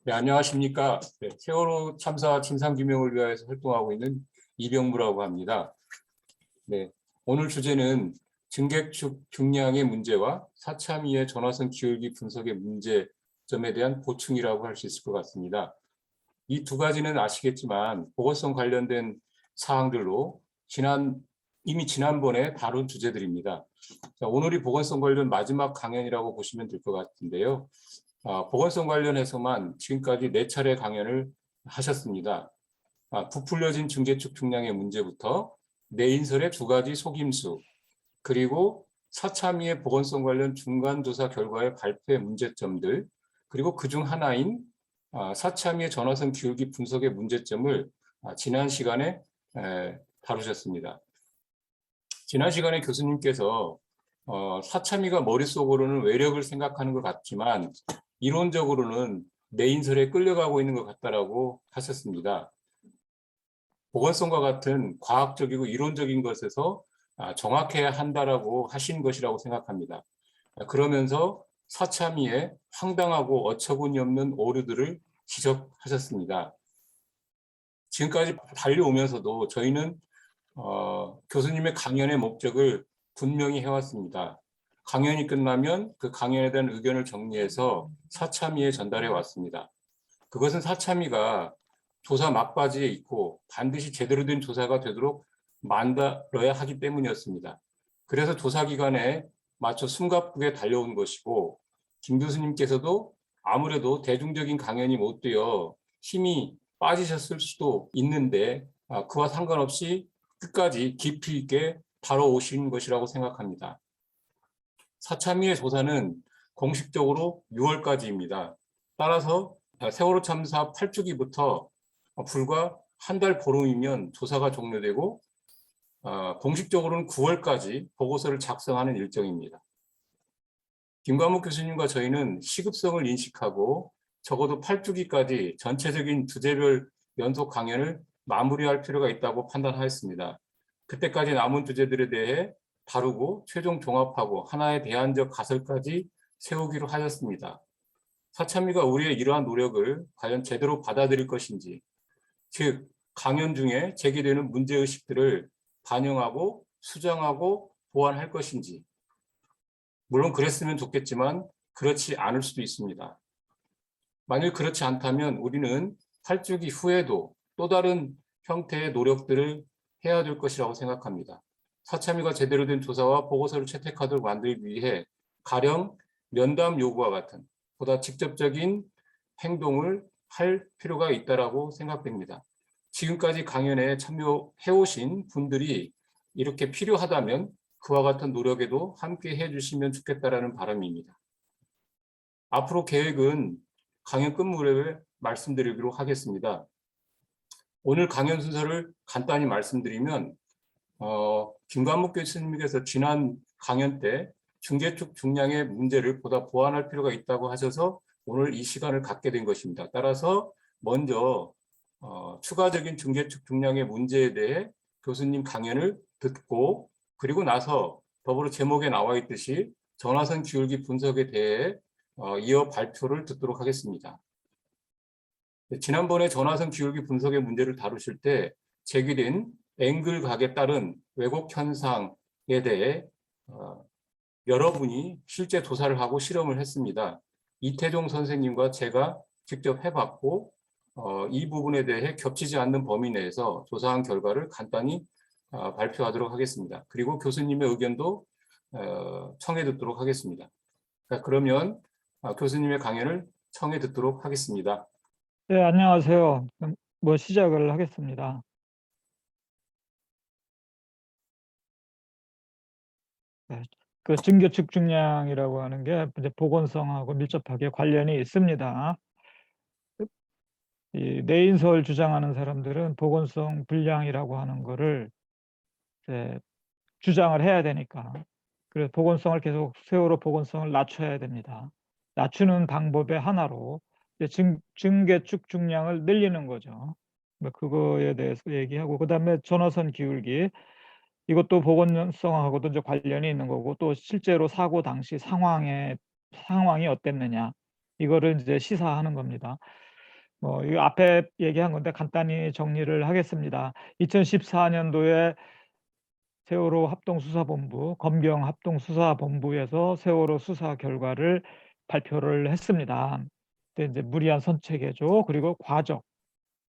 네, 안녕하십니까. 네, 세월호 참사 진상규명을 위하여서 활동하고 있는 이병무라고 합니다. 네, 오늘 주제는 증객축 중량의 문제와 사참위의 전화선 기울기 분석의 문제점에 대한 보충이라고 할 수 있을 것 같습니다. 이 두 가지는 아시겠지만 보건성 관련된 사항들로 이미 지난번에 다룬 주제들입니다. 자, 오늘이 보건성 관련 마지막 강연이라고 보시면 될 것 같은데요. 보건성 관련해서만 지금까지 4차례 강연을 하셨습니다. 부풀려진 중계축 중량의 문제부터 내인설의 2가지 속임수, 그리고 사참위의 보건성 관련 중간조사 결과의 발표의 문제점들, 그리고 그중 하나인 사참위의 전화선 기울기 분석의 문제점을 지난 시간에 다루셨습니다. 지난 시간에 교수님께서 사참위가 머릿속으로는 외력을 생각하는 것 같지만 이론적으로는 내인설에 끌려가고 있는 것 같다라고 하셨습니다. 보건성과 같은 과학적이고 이론적인 것에서 정확해야 한다라고 하신 것이라고 생각합니다. 그러면서 사참위의 황당하고 어처구니 없는 오류들을 지적하셨습니다. 지금까지 달려오면서도 저희는 교수님의 강연의 목적을 분명히 해왔습니다. 강연이 끝나면 그 강연에 대한 의견을 정리해서 사참위에 전달해 왔습니다. 그것은 사참위가 조사 막바지에 있고 반드시 제대로 된 조사가 되도록 만들어야 하기 때문이었습니다. 그래서 조사 기간에 맞춰 숨가쁘게 달려온 것이고, 김 교수님께서도 아무래도 대중적인 강연이 못 되어 힘이 빠지셨을 수도 있는데 그와 상관없이 끝까지 깊이 있게 다뤄오신 것이라고 생각합니다. 사참위의 조사는 공식적으로 6월까지입니다. 따라서 세월호 참사 8주기부터 불과 한 달 보름이면 조사가 종료되고 공식적으로는 9월까지 보고서를 작성하는 일정입니다. 김관목 교수님과 저희는 시급성을 인식하고 적어도 8주기까지 전체적인 주제별 연속 강연을 마무리할 필요가 있다고 판단하였습니다. 그때까지 남은 주제들에 대해 다루고 최종 종합하고 하나의 대안적 가설까지 세우기로 하였습니다. 사참위가 우리의 이러한 노력을 과연 제대로 받아들일 것인지, 즉 강연 중에 제기되는 문제의식들을 반영하고 수정하고 보완할 것인지, 물론 그랬으면 좋겠지만 그렇지 않을 수도 있습니다. 만일 그렇지 않다면 우리는 8주기 후에도 또 다른 형태의 노력들을 해야 될 것이라고 생각합니다. 사참위가 제대로 된 조사와 보고서를 채택하도록 만들기 위해 가령 면담 요구와 같은 보다 직접적인 행동을 할 필요가 있다고 생각됩니다. 지금까지 강연에 참여해 오신 분들이 이렇게 필요하다면 그와 같은 노력에도 함께 해주시면 좋겠다라는 바람입니다. 앞으로 계획은 강연 끝무렵에 말씀드리기로 하겠습니다. 오늘 강연 순서를 간단히 말씀드리면 김관목 교수님께서 지난 강연 때 중계축 중량의 문제를 보다 보완할 필요가 있다고 하셔서 오늘 이 시간을 갖게 된 것입니다. 따라서 먼저 추가적인 중계축 중량의 문제에 대해 교수님 강연을 듣고, 그리고 나서 더불어 제목에 나와 있듯이 전화선 기울기 분석에 대해 이어 발표를 듣도록 하겠습니다. 지난번에 전화선 기울기 분석의 문제를 다루실 때 제기된 앵글각에 따른 왜곡 현상에 대해 여러분이 실제 조사를 하고 실험을 했습니다. 이태종 선생님과 제가 직접 해봤고 이 부분에 대해 겹치지 않는 범위 내에서 조사한 결과를 간단히 발표하도록 하겠습니다. 그리고 교수님의 의견도 청해 듣도록 하겠습니다. 그러면 교수님의 강연을 청해 듣도록 하겠습니다. 네, 안녕하세요. 시작을 하겠습니다. 네, 그 증교축 중량이라고 하는 게 이제 보건성하고 밀접하게 관련이 있습니다. 이 내인설 주장하는 사람들은 보건성 불량이라고 하는 거를 이제 주장을 해야 되니까, 그래서 보건성을 계속 세월호 보건성을 낮춰야 됩니다. 낮추는 방법의 하나로 증개축 중량을 늘리는 거죠. 그거에 대해서 얘기하고, 그다음에 전화선 기울기, 이것도 보건성하고도 이제 관련이 있는 거고, 또 실제로 사고 당시 상황이 어땠느냐, 이거를 이제 시사하는 겁니다. 이 앞에 얘기한 건데 간단히 정리를 하겠습니다. 2014년도에 세월호 합동수사본부, 검경 합동수사본부에서 세월호 수사 결과를 발표를 했습니다. 그때 이제 무리한 선체 개조 그리고 과적,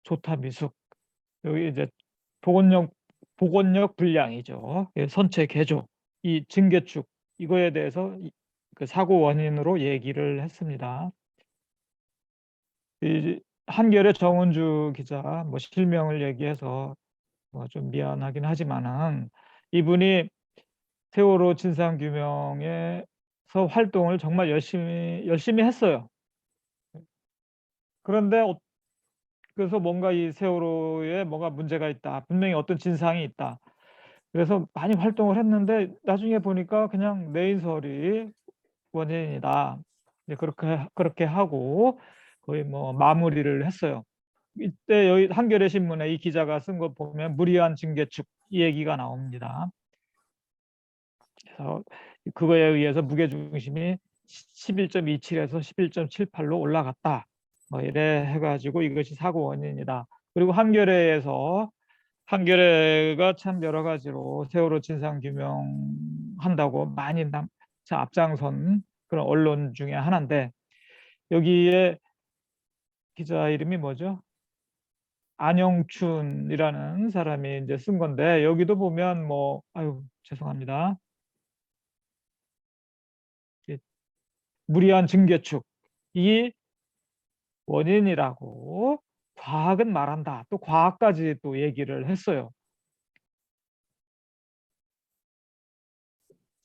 조타 미숙, 여기 이제 보건력 불량이죠. 선체 개조, 이 증개축 이거에 대해서 그 사고 원인으로 얘기를 했습니다. 이 한겨레 정은주 기자 뭐 실명을 얘기해서 좀 미안하긴 하지만은 이분이 세월호 진상 규명에서 활동을 정말 열심히 했어요. 그런데 그래서 뭔가 이 세월호에 뭔가 문제가 있다. 분명히 어떤 진상이 있다. 그래서 많이 활동을 했는데 나중에 보니까 그냥 내인설이 원인이다. 이제 그렇게 하고 거의 뭐 마무리를 했어요. 이때 여기 한겨레 신문에 이 기자가 쓴 거 보면 무리한 징계축 이 얘기가 나옵니다. 그래서 그거에 의해서 무게중심이 11.27에서 11.78로 올라갔다. 뭐 이래 해가지고 이것이 사고 원인이다. 그리고 한겨레가 참 여러 가지로 세월호 진상 규명한다고 많이 앞장선 그런 언론 중에 하나인데 여기에 기자 이름이 뭐죠? 안영춘이라는 사람이 이제 쓴 건데 여기도 보면 아유 죄송합니다. 무리한 징계축 이 원인이라고 과학은 말한다. 또 과학까지 또 얘기를 했어요.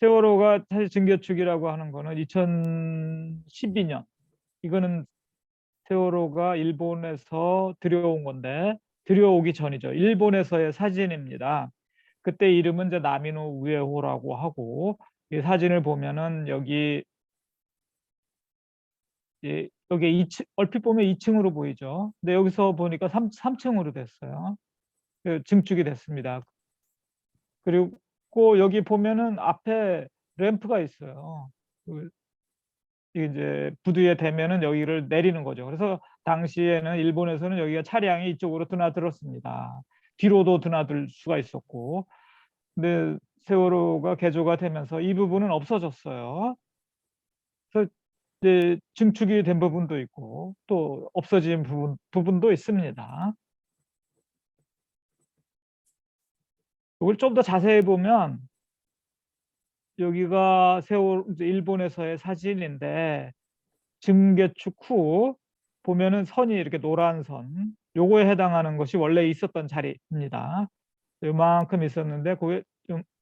세월호가 사실 징계축이라고 하는 거는 2012년 이거는 세월호가 일본에서 들여온 건데 들여오기 전이죠. 일본에서의 사진입니다. 그때 이름은 이제 나미노 우에호라고 하고 이 사진을 보면은 여기 여기 얼핏 보면 2층으로 보이죠. 근데 여기서 보니까 3층으로 됐어요. 증축이 됐습니다. 그리고 여기 보면은 앞에 램프가 있어요. 이제 부두에 대면은 여기를 내리는 거죠. 그래서 당시에는 일본에서는 여기가 차량이 이쪽으로 드나들었습니다. 뒤로도 드나들 수가 있었고, 근데 세월호가 개조가 되면서 이 부분은 없어졌어요. 그래서 이제 증축이 된 부분도 있고 또 없어진 부분도 있습니다. 이걸 좀 더 자세히 보면 여기가 일본에서의 사진인데 증개축 후 보면은 선이 이렇게 노란 선 요거에 해당하는 것이 원래 있었던 자리입니다. 요만큼 있었는데 그게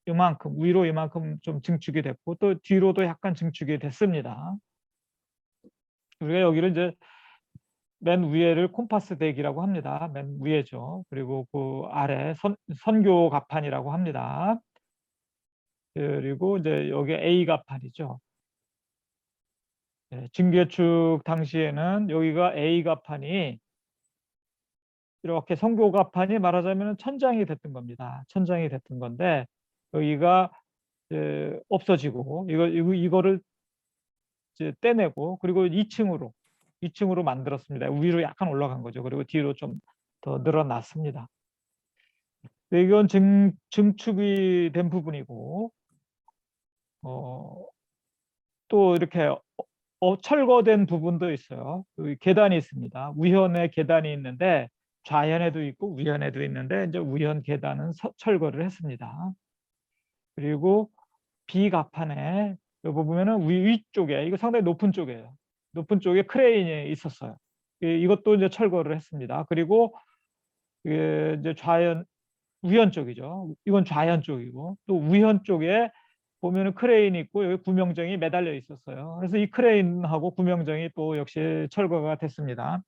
요만큼 위로 이만큼 좀 증축이 됐고 또 뒤로도 약간 증축이 됐습니다. 우리가 여기를 이제 맨 위에를 콤파스 덱이라고 합니다. 맨 위에죠. 그리고 그 아래 선교 갑판이라고 합니다. 그리고 이제 여기 A 갑판이죠. 증개축 당시에는 여기가 A 갑판이 이렇게 선교 갑판이 말하자면 천장이 됐던 겁니다. 천장이 됐던 건데 여기가 없어지고 이거를 이제 떼내고 그리고 2층으로 만들었습니다. 위로 약간 올라간 거죠. 그리고 뒤로 좀 더 늘어났습니다. 이건 증축이 된 부분이고 또 이렇게 철거된 부분도 있어요. 여기 계단이 있습니다. 우현에 계단이 있는데 좌현에도 있고 우현에도 있는데 이제 우현 계단은 철거를 했습니다. 그리고 비갑판에 여기 보면은 위쪽에 이거 상당히 높은 쪽이에요. 높은 쪽에 크레인이 있었어요. 이것도 이제 철거를 했습니다. 그리고 이제 우현 쪽이죠. 이건 좌현 쪽이고 또 우현 쪽에 보면은 크레인이 있고 여기 구명정이 매달려 있었어요. 그래서 이 크레인하고 구명정이 또 역시 철거가 됐습니다.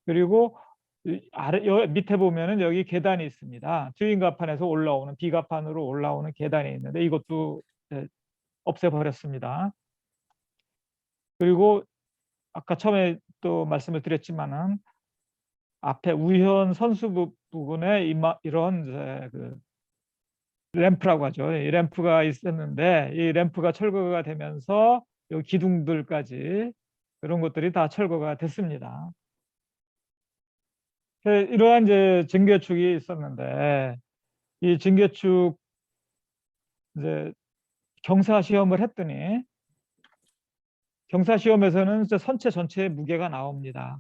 그리고 밑에 보면은 여기 계단이 있습니다. 주인갑판에서 올라오는 비갑판으로 올라오는 계단이 있는데 이것도 없애버렸습니다. 그리고 아까 처음에 또 말씀을 드렸지만은 앞에 우현 선수 부분에 이런 그 램프라고 하죠. 이 램프가 있었는데 이 램프가 철거가 되면서 이 기둥들까지 그런 것들이 다 철거가 됐습니다. 이러한 이제 징계축이 있었는데 이 징계축 이제 경사 시험을 했더니 경사 시험에서는 이제 선체 전체의 무게가 나옵니다.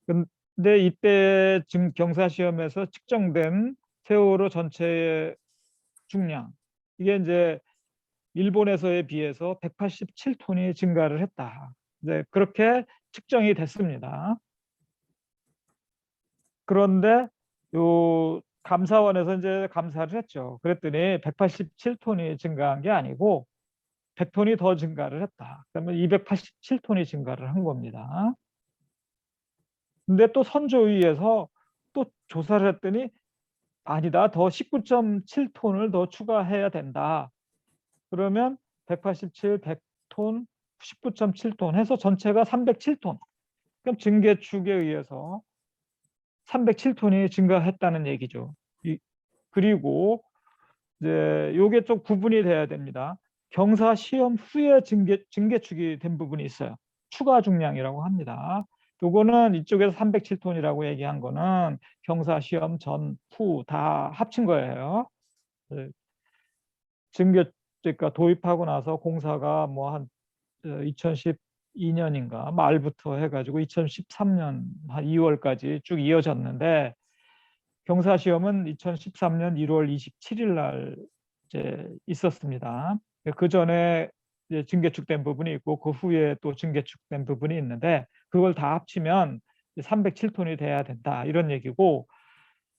근데 이때 지금 경사 시험에서 측정된 세월호 전체의 중량 이게 이제 일본에서에 비해서 187톤이 증가를 했다. 이제 그렇게 측정이 됐습니다. 그런데 요 감사원에서 이제 감사를 했죠. 그랬더니 187톤이 증가한 게 아니고 100톤이 더 증가를 했다. 그러면 287톤이 증가를 한 겁니다. 근데 또 선조위에서 또 조사를 했더니 아니다. 더 19.7톤을 더 추가해야 된다. 그러면 187, 100톤, 19.7톤 해서 전체가 307톤. 그럼 증개축에 의해서 307톤이 증가했다는 얘기죠. 그리고 이제 요게 좀 구분이 돼야 됩니다. 경사 시험 후에 증개축이 된 부분이 있어요. 추가 중량이라고 합니다. 요거는 이쪽에서 307톤이라고 얘기한 거는 경사 시험 전, 후 다 합친 거예요. 증개 그러니까 도입하고 나서 공사가 뭐 한 2012년인가 말부터 해가지고 2013년 한 2월까지 쭉 이어졌는데 경사 시험은 2013년 1월 27일 날 이제 있었습니다. 그 전에 증개축된 부분이 있고 그 후에 또 증개축된 부분이 있는데 그걸 다 합치면 307톤이 돼야 된다 이런 얘기고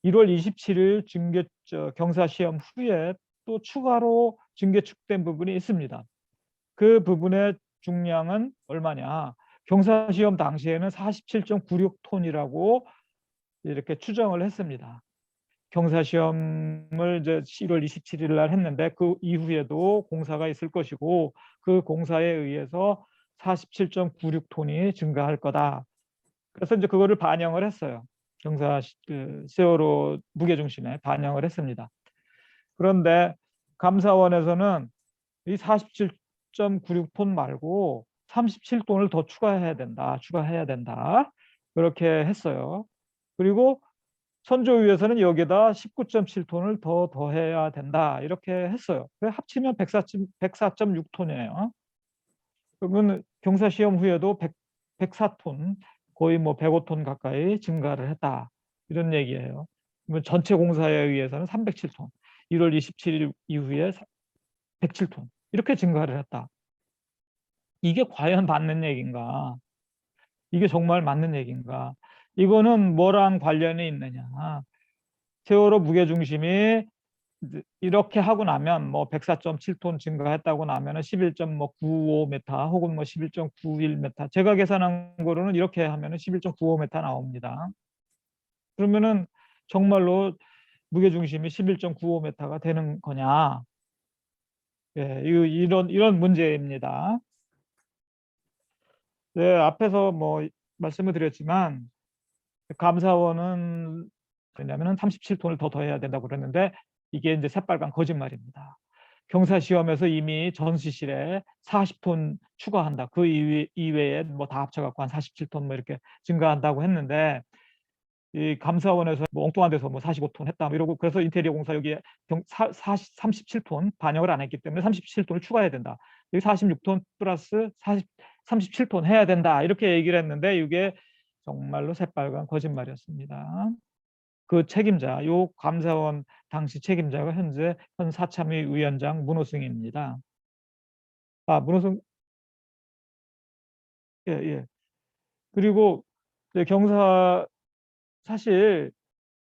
1월 27일 경사 시험 후에 또 추가로 증개축된 부분이 있습니다. 그 부분의 중량은 얼마냐? 경사 시험 당시에는 47.96톤이라고 이렇게 추정을 했습니다. 경사 시험을 이제 1월 27일 날 했는데 그 이후에도 공사가 있을 것이고 그 공사에 의해서 47.96톤이 증가할 거다. 그래서 이제 그거를 반영을 했어요. 경사 세월호 무게중심에 반영을 했습니다. 그런데 감사원에서는 이 47.96톤 말고 37톤을 더 추가해야 된다. 그렇게 했어요. 그리고 선조위에서는 여기다 19.7톤을 더 더해야 된다. 이렇게 했어요. 합치면 104.6톤이에요. 그러면 경사 시험 후에도 104톤, 거의 뭐 105톤 가까이 증가를 했다. 이런 얘기예요. 그러면 전체 공사에 의해서는 307톤, 1월 27일 이후에 107톤 이렇게 증가를 했다. 이게 과연 맞는 얘기인가? 이게 정말 맞는 얘기인가? 이거는 뭐랑 관련이 있느냐? 세월호 무게중심이 이렇게 하고 나면 뭐 104.7톤 증가했다고 나면은 11.95m 혹은 뭐 11.91m 제가 계산한 거로는 이렇게 하면은 11.95m 나옵니다. 그러면은 정말로 무게중심이 11.95m가 되는 거냐? 예, 이런 문제입니다. 네, 앞에서 뭐 말씀을 드렸지만 감사원은 왜냐면은 37톤을 더 더해야 된다고 그랬는데 이게 이제 새빨간 거짓말입니다. 경사 시험에서 이미 전시실에 40톤 추가한다. 그 이외에 뭐 다 합쳐갖고 한 47톤 뭐 이렇게 증가한다고 했는데 이 감사원에서 뭐 엉뚱한 데서 뭐 45톤 했다 뭐 이러고 그래서 인테리어 공사 여기에 37톤 반영을 안 했기 때문에 37톤을 추가해야 된다. 여기 46톤 플러스 37톤 해야 된다. 이렇게 얘기를 했는데 이게 정말로 새빨간 거짓말이었습니다. 그 책임자, 요 감사원 당시 책임자가 현재 현 사참위 위원장 문호승입니다. 문호승, 예, 예. 그리고 사실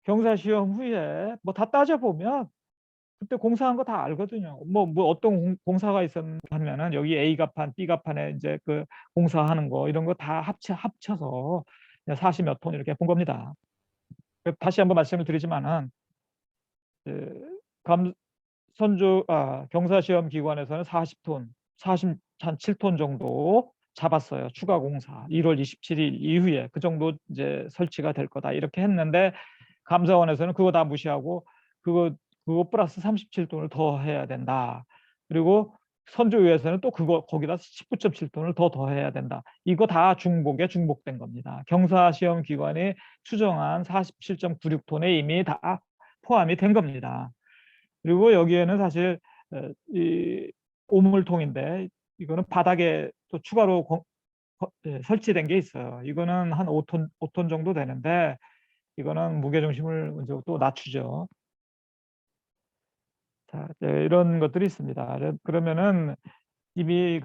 경사 시험 후에 뭐 다 따져보면 그때 공사한 거 다 알거든요. 뭐 어떤 공사가 있었냐면은 여기 A가판, B가판에 이제 그 공사하는 거 이런 거 다 합쳐서 40 몇 톤 이렇게 본 겁니다. 다시 한번 말씀을 드리지만은 경사시험 기관에서는 40톤, 47톤 정도 잡았어요. 추가 공사 1월 27일 이후에 그 정도 이제 설치가 될 거다 이렇게 했는데 감사원에서는 그거 다 무시하고 그거 플러스 37톤을 더 해야 된다. 그리고 선조위에서는 또 그거 거기다 19.7톤을 더 더해야 된다. 이거 다 중복에 중복된 겁니다. 경사시험 기관이 추정한 47.96톤에 이미 다 포함이 된 겁니다. 그리고 여기에는 사실 이 오물통인데 이거는 바닥에 또 추가로 설치된 게 있어요. 이거는 한 5톤 정도 되는데 이거는 무게중심을 이제 또 낮추죠. 자, 이런 것들이 있습니다. 그러면은 이미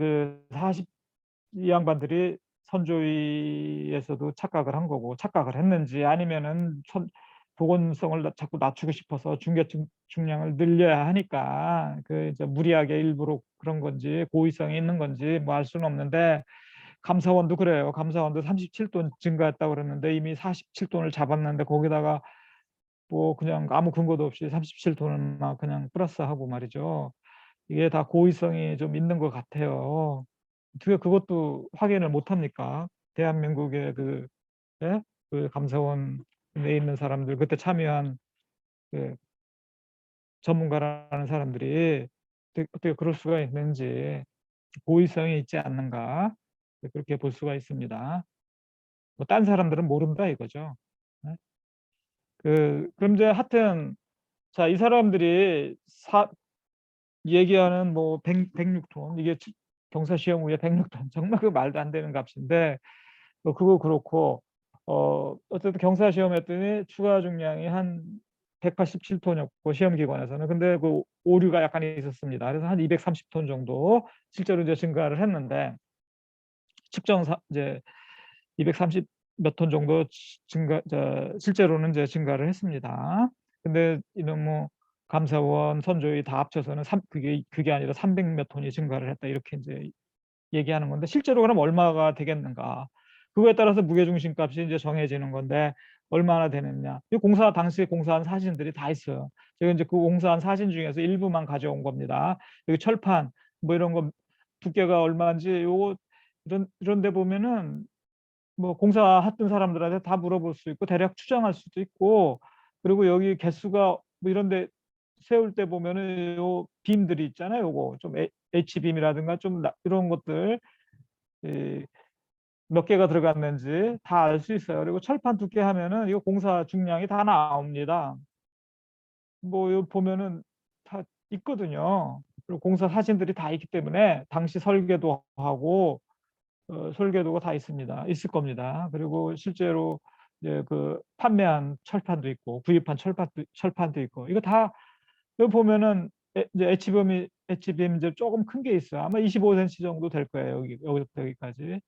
이 양반들이 선조위에서도 착각을 한 거고, 착각을 했는지 아니면은 보건성을 자꾸 낮추고 싶어서 중계 중량을 늘려야 하니까 이제 무리하게 일부러 그런 건지 고의성이 있는 건지 뭐 알 수는 없는데, 감사원도 그래요. 감사원도 37톤 증가했다고 그러는데 이미 47톤을 잡았는데 거기다가 뭐 그냥 아무 근거도 없이 37톤을 막 그냥 플러스하고 말이죠. 이게 다 고의성이 좀 있는 것 같아요. 어떻게 그것도 확인을 못 합니까? 대한민국의 예? 감사원에 있는 사람들, 그때 참여한 그 전문가라는 사람들이 어떻게 그럴 수가 있는지, 고의성이 있지 않는가, 그렇게 볼 수가 있습니다. 뭐 딴 사람들은 모른다 이거죠. 네? 그럼 이제 하여튼 자, 이 사람들이 얘기하는 뭐 106톤, 이게 경사 시험 후에 106톤, 정말 그 말도 안 되는 값인데, 그거 그렇고 어쨌든 경사 시험 했더니 추가 중량이 한 187톤이었고 시험 기관에서는, 근데 그 오류가 약간 있었습니다. 그래서 한 230톤 정도 실제로 이제 증가를 했는데, 측정사 이제 230 몇 톤 정도 실제로는 이제 증가를 했습니다. 근데 이런 뭐 감사원, 선조위 다 합쳐서는 그게 아니라 300 몇 톤이 증가를 했다, 이렇게 이제 얘기하는 건데, 실제로 그럼 얼마가 되겠는가? 그거에 따라서 무게중심 값이 이제 정해지는 건데, 얼마나 되느냐? 이 당시에 공사한 사진들이 다 있어요. 제가 이제 그 공사한 사진 중에서 일부만 가져온 겁니다. 여기 철판 뭐 이런 거 두께가 얼마인지 요거 이런 데 보면은 뭐 공사했던 사람들한테 다 물어볼 수 있고 대략 추정할 수도 있고, 그리고 여기 개수가 뭐 이런 데 세울 때 보면은 요 빔들이 있잖아요. 요거 좀 H빔이라든가 좀 이런 것들 몇 개가 들어갔는지 다 알 수 있어요. 그리고 철판 두께 하면은 이거 공사 중량이 다 나옵니다. 뭐 여기 보면은 다 있거든요. 그리고 공사 사진들이 다 있기 때문에 당시 설계도 하고 설계도가 다 있을 겁니다. 그리고 실제로 이제 판매한 철판도 있고 구입한 철판도 있고, 이거 다 여기 보면은 이제 H빔 이제 조금 큰 게 있어요. 아마 25cm 정도 될 거예요. 여기부터 여기까지.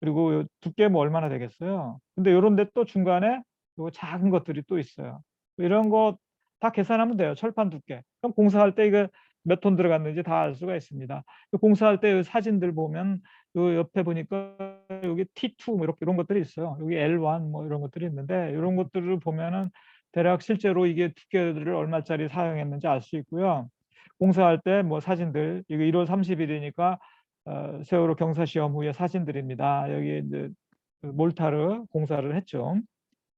그리고 요 두께 뭐 얼마나 되겠어요? 근데 요런 데 또 중간에 요 작은 것들이 또 있어요. 이런 거 다 계산하면 돼요. 철판 두께. 그럼 공사할 때 이거 몇 톤 들어갔는지 다 알 수가 있습니다. 공사할 때 사진들 보면 요 옆에 보니까 여기 T2 뭐 이렇게 이런 것들이 있어요. 여기 L1 뭐 이런 것들이 있는데, 이런 것들을 보면은 대략 실제로 이게 두께를 얼마짜리 사용했는지 알 수 있고요. 공사할 때 뭐 사진들, 이거 1월 30일이니까 세월호 경사 시험 후에 사진들입니다. 여기 이제 몰타르 공사를 했죠.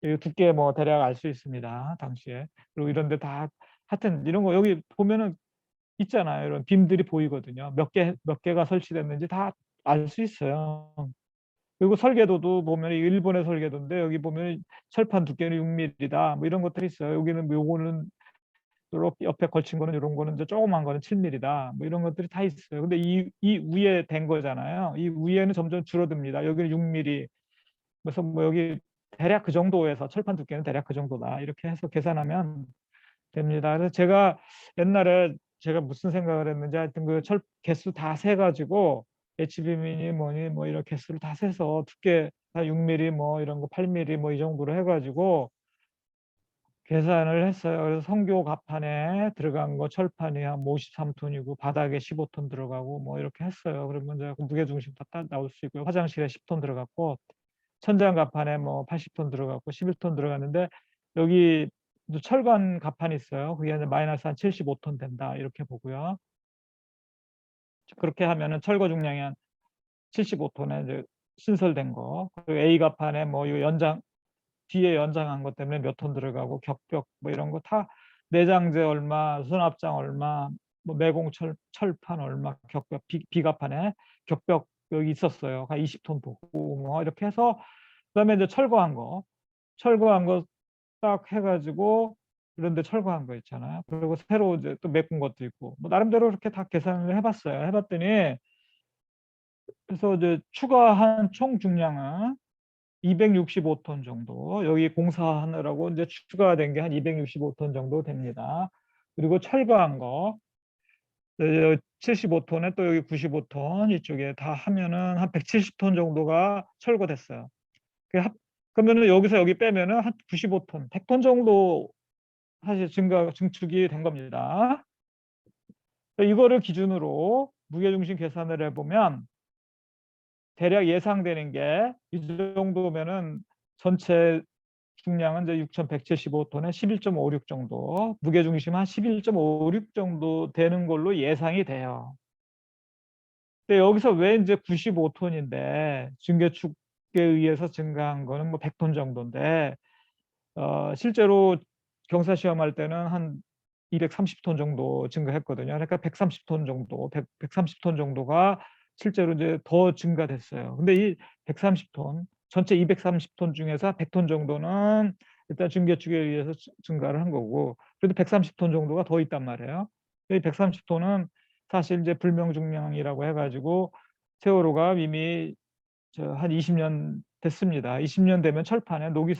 이 두께 뭐 대략 알 수 있습니다. 당시에. 그리고 이런 데 다 하여튼 이런 거 여기 보면은 있잖아요. 이런 빔들이 보이거든요. 몇 개가 설치됐는지 다 알 수 있어요. 그리고 설계도도 보면 일본의 설계도인데, 여기 보면 철판 두께는 6mm다. 뭐 이런 것들이 있어요. 여기는 뭐 요거는 이렇게 옆에 걸친 거는 이런 거는 이제 조그만 거는 7mm다. 뭐 이런 것들이 다 있어요. 근데 이 위에 된 거잖아요. 이 위에는 점점 줄어듭니다. 여기는 6mm. 그래서 뭐 여기 대략 그 정도에서 철판 두께는 대략 그 정도다. 이렇게 해서 계산하면 됩니다. 그래서 제가 옛날에 제가 무슨 생각을 했는지, 하여튼 개수 다 세가지고 HB민이 뭐니 뭐 이런 개수를 다 세서 두께 다 6mm 뭐 이런 거 8mm 뭐 이 정도로 해가지고 계산을 했어요. 그래서 성교 갑판에 들어간 거 철판이 한 53톤이고 바닥에 15톤 들어가고 뭐 이렇게 했어요. 그러면 이제 무게중심 다 나올 수 있고요. 화장실에 10톤 들어갔고, 천장 갑판에 뭐 80톤 들어갔고 11톤 들어갔는데, 여기 철관 갑판이 있어요. 그게 이제 마이너스 한 75톤 된다, 이렇게 보고요. 그렇게 하면은 철거 중량이 한 75톤에 이제 신설된 거. 그리고 A 갑판에 뭐 이거 뒤에 연장한 것 때문에 몇 톤 들어가고 격벽 뭐 이런 거 다 내장재 얼마, 수납장 얼마, 뭐 매공 철판 얼마 격벽 비가판에 격벽 여기 있었어요. 한 20톤 보고 뭐 이렇게 해서 그다음에 이제 철거한 거 딱 해가지고 이런데 철거한 거 있잖아요. 그리고 새로 이제 또 메꾼 것도 있고 뭐 나름대로 이렇게 다 계산을 해봤어요. 해봤더니 그래서 이제 추가한 총 중량은 265톤 정도. 여기 공사하느라고 이제 추가된 게 한 265톤 정도 됩니다. 그리고 철거한 거 75톤에 또 여기 95톤 이쪽에 다 하면은 한 170톤 정도가 철거됐어요. 그러면은 여기서 여기 빼면은 한 95톤, 100톤 정도 사실 증축이 된 겁니다. 이거를 기준으로 무게중심 계산을 해보면 대략 예상되는 게 이 정도면은 전체 중량은 이제 6,175톤에 11.56 정도, 무게중심 한 11.56 정도 되는 걸로 예상이 돼요. 근데 여기서 왜 이제 95톤인데 증개축에 의해서 증가한 거는 뭐 100톤 정도인데 실제로 경사 시험할 때는 한 230톤 정도 증가했거든요. 그러니까 130톤 정도, 130톤 정도가 실제로 이제 더 증가됐어요. 근데 이 130톤, 전체 230톤 중에서 100톤 정도는 일단 증개축에 의해서 증가를 한 거고, 그래도 130톤 정도가 더 있단 말이에요. 이 130톤은 사실 이제 불명중량이라고 해가지고 세월호가 이미 한 20년 됐습니다. 20년 되면 철판에 녹이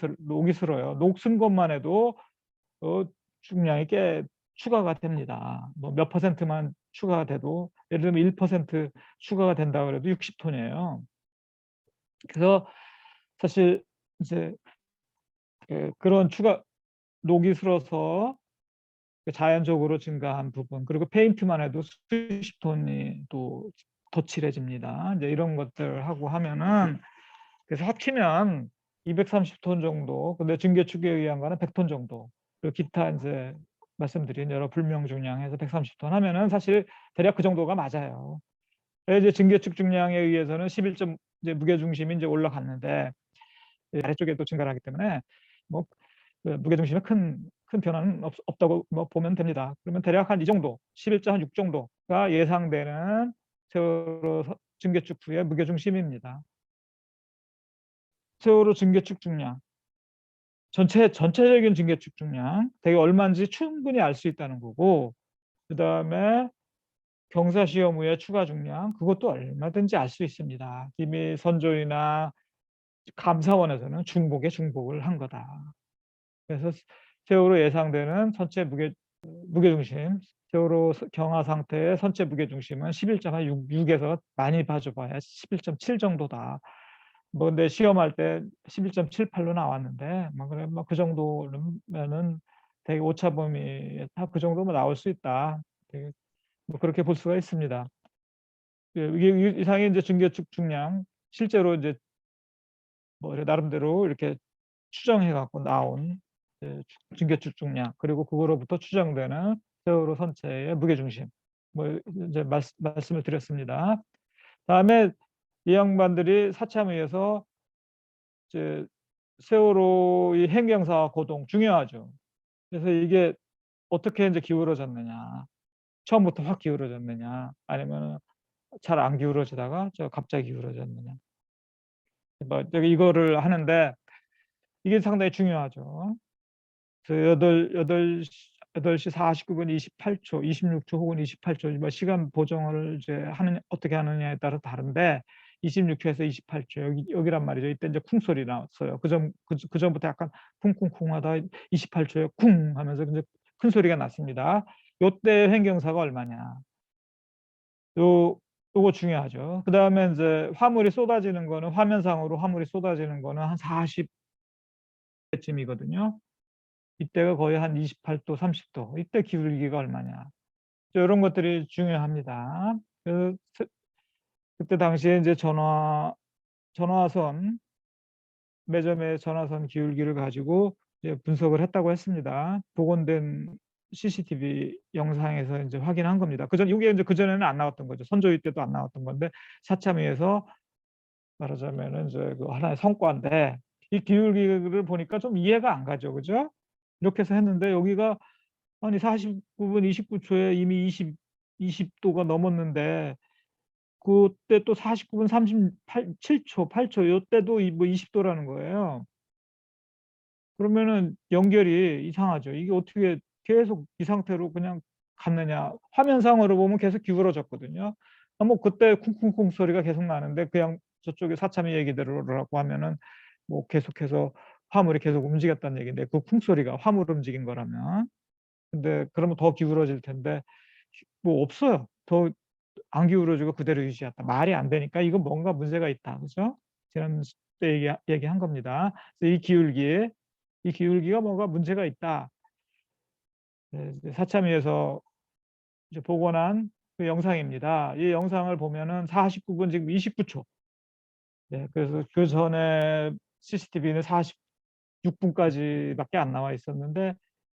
슬어요. 녹 쓴 것만 해도 중량이 꽤 추가가 됩니다. 뭐 몇 퍼센트만 추가가 돼도 예를 들면 1% 추가가 된다 그래도 60톤이에요. 그래서 사실 이제 그런 녹이 슬어서 자연적으로 증가한 부분, 그리고 페인트만 해도 수십 톤이 또 덧칠해집니다. 이제 이런 것들 하고 하면은 그래서 합치면 230톤 정도, 근데 증개축에 의한 거는 100톤 정도, 그리고 기타 이제 말씀드린 여러 불명 중량해서 130톤 하면은 사실 대략 그 정도가 맞아요. 이제 증개축 중량에 의해서는 11점 이제 무게 중심이 이제 올라갔는데 아래쪽에 또 증가를 하기 때문에 뭐 무게 중심에 큰 변화는 없다고 뭐 보면 됩니다. 그러면 대략 한 이 정도, 11.6 정도가 예상되는 세월호 증개축 후의 무게 중심입니다. 세월호 증개축 중량, 전체적인 증개축 중량 되게 얼마인지 충분히 알 수 있다는 거고, 그 다음에 경사 시험 후에 추가 중량, 그것도 얼마든지 알 수 있습니다. 이미 선조이나 감사원에서는 중복을 한 거다. 그래서 세월호 예상되는 선체 무게중심, 세월호 경하 상태의 선체 무게중심은 11.6에서 많이 봐줘봐야 11.7 정도다. 뭐 근데 시험할 때 11.78로 나왔는데 뭐 그 정도면은 되게 오차범위 그 정도면 나올 수 있다. 되게 뭐 그렇게 볼 수가 있습니다. 이게 이상의 이제 증개축 중량 실제로 이제 뭐 나름대로 이렇게 추정해 갖고 나온 증개축 중량, 그리고 그거로부터 추정되는 세월호 선체의 무게중심, 뭐 이제 말씀을 드렸습니다. 다음에 이 양반들이 사참위에서 이제 세월호의 행경사와 고동 중요하죠. 그래서 이게 어떻게 이제 기울어졌느냐, 처음부터 확 기울어졌느냐, 아니면 잘 안 기울어지다가 갑자기 기울어졌느냐, 뭐 이거를 하는데 이게 상당히 중요하죠. 그래서 8시 49분 28초, 26초 혹은 28초, 뭐 시간 보정을 이제 어떻게 하느냐에 따라 다른데 26초에서 28초 여기란 말이죠. 이때 이제 쿵 소리 나왔어요. 그 전부터 약간 쿵쿵쿵 하다 28초에 쿵 하면서 이제 큰 소리가 났습니다. 요때 횡경사가 얼마냐? 요거 중요하죠. 그 다음에 이제 화물이 쏟아지는 거는 화면상으로 화물이 쏟아지는 거는 한 40쯤이거든요. 이때가 거의 한 28도, 30도. 이때 기울기가 얼마냐. 이런 것들이 중요합니다. 그때 당시에 이제 전화선, 매점의 전화선 기울기를 가지고 이제 분석을 했다고 했습니다. 복원된 CCTV 영상에서 이제 확인한 겁니다. 이게 이제 그전에는 안 나왔던 거죠. 선조위 때도 안 나왔던 건데, 사참위에서 말하자면은 이제 그 하나의 성과인데, 이 기울기를 보니까 좀 이해가 안 가죠. 그죠? 이렇게 해서 했는데, 여기가 아니 49분 29초에 이미 20도가 넘었는데 그때 또 49분 37초, 8초 요때도 뭐 20도라는 거예요. 그러면은 연결이 이상하죠. 이게 어떻게 계속 이 상태로 그냥 갔느냐. 화면상으로 보면 계속 기울어졌거든요. 뭐 그때 쿵쿵쿵 소리가 계속 나는데 그냥 저쪽에 사참이 얘기대로라고 하면은 뭐 계속해서 화물이 계속 움직였다는 얘기인데 그 쿵 소리가 화물 움직인 거라면. 근데 그러면 더 기울어질 텐데 뭐 없어요. 더 안 기울어지고 그대로 유지했다. 말이 안 되니까 이건 뭔가 문제가 있다. 그죠? 지난 때 얘기한 겁니다. 그래서 이 기울기가 뭔가 문제가 있다. 네, 사참위에서 이제 복원한 그 영상입니다. 이 영상을 보면은 49분 지금 29초. 네, 그래서 그 전에 CCTV는 46분까지밖에 안 나와 있었는데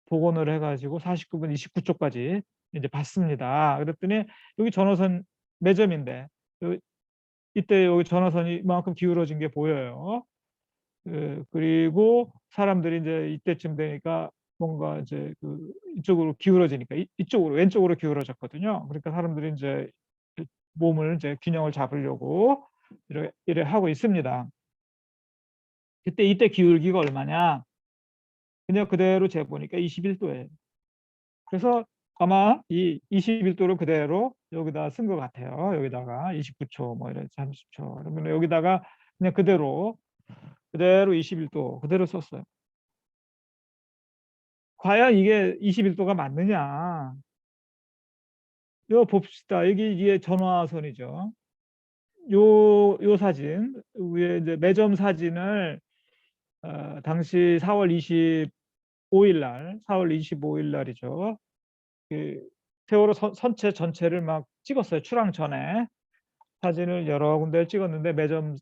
복원을 해가지고 49분 29초까지 이제 봤습니다. 그랬더니 여기 전화선 매점인데 이때 여기 전화선이 이만큼 기울어진 게 보여요. 그리고 사람들이 이제 이때쯤 되니까 뭔가 이제 그 이쪽으로 기울어지니까 이쪽으로 왼쪽으로 기울어졌거든요. 그러니까 사람들이 이제 몸을 이제 균형을 잡으려고 이래 하고 있습니다. 이때 기울기가 얼마냐? 그냥 그대로 재보니까 21도예요. 그래서 아마 이 21도를 그대로 여기다 쓴 것 같아요. 여기다가 29초 뭐 이래 30초. 그러면 여기다가 그냥 그대로 21도 그대로 썼어요. 과연 이게 21도가 맞느냐? 이거 봅시다. 이게 전화선이죠. 요 사진 위에 이제 매점 사진을 당시 4월 25일 날, 4월 25일 날이죠. 그 세월호 선체 전체를 막 찍었어요. 출항 전에 사진을 여러 군데를 찍었는데 매점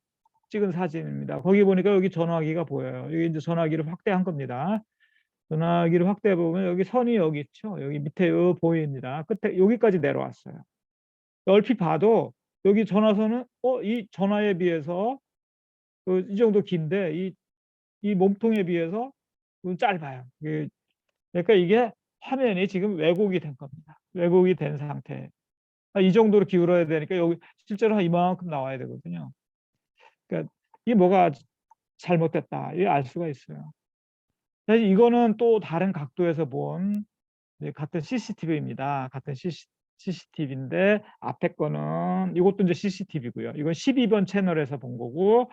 찍은 사진입니다. 거기 보니까 여기 전화기가 보여요. 여기 이제 전화기를 확대한 겁니다. 전화기를 확대해 보면 여기 선이 여기 있죠. 여기 밑에 보입니다. 끝에 여기까지 내려왔어요. 얼핏 봐도 여기 전화선은 이 전화에 비해서 이 정도 긴데 이 몸통에 비해서 짧아요. 그러니까 이게 화면이 지금 왜곡이 된 겁니다. 왜곡이 된 상태. 이 정도로 기울어야 되니까 여기 실제로 한 이만큼 나와야 되거든요. 그러니까 이게 뭐가 잘못됐다. 이게 알 수가 있어요. 사실 이거는 또 다른 각도에서 본 같은 CCTV입니다. 같은 CCTV인데 앞에 거는 이것도 이제 CCTV고요. 이건 12번 채널에서 본 거고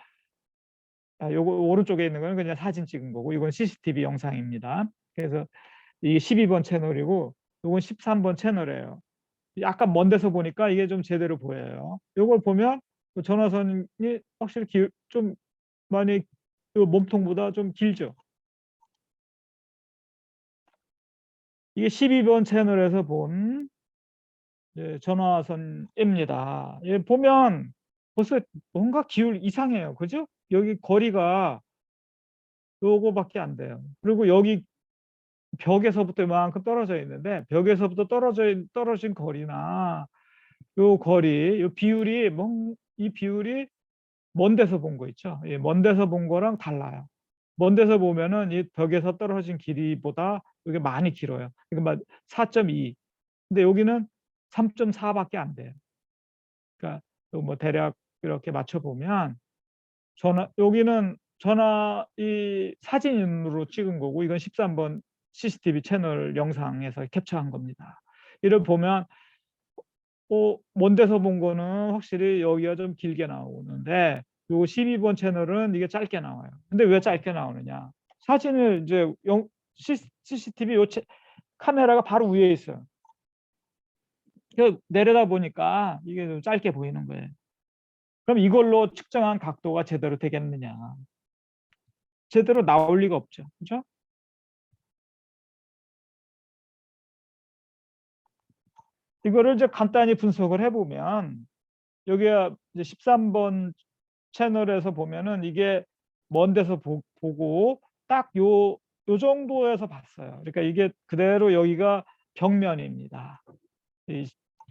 요거 오른쪽에 있는 거는 그냥 사진 찍은 거고 이건 CCTV 영상입니다. 그래서 이게 12번 채널이고 이건 13번 채널이에요. 약간 먼 데서 보니까 이게 좀 제대로 보여요. 이걸 보면 전화선이 확실히 좀 많이 몸통보다 좀 길죠. 이게 12번 채널에서 본 전화선입니다. 보면 벌써 뭔가 기울 이상해요. 그죠? 여기 거리가 요거밖에 안 돼요. 그리고 여기 벽에서부터 이만큼 떨어져 있는데 벽에서부터 떨어진 거리나 요 거리, 요 비율이 이 비율이 먼 데서 본 거 있죠? 먼 데서 본 거랑 달라요. 먼 데서 보면은 이 벽에서 떨어진 길이보다 이게 많이 길어요. 그러니까 4.2. 근데 여기는 3.4밖에 안 돼요. 그러니까 뭐 대략 이렇게 맞춰 보면 여기는 이 사진으로 찍은 거고 이건 13번 CCTV 채널 영상에서 캡처한 겁니다. 이를 보면 먼 데서 본 거는 확실히 여기가 좀 길게 나오는데 요 12번 채널은 이게 짧게 나와요. 근데 왜 짧게 나오느냐? 사진을 이제 CCTV 카메라가 바로 위에 있어요. 내려다 보니까 이게 좀 짧게 보이는 거예요. 그럼 이걸로 측정한 각도가 제대로 되겠느냐? 제대로 나올 리가 없죠. 그죠? 이거를 이제 간단히 분석을 해보면 여기가 이제 13번 채널에서 보면은 이게 먼 데서 보고 딱 요 정도에서 봤어요. 그러니까 이게 그대로 여기가 벽면입니다.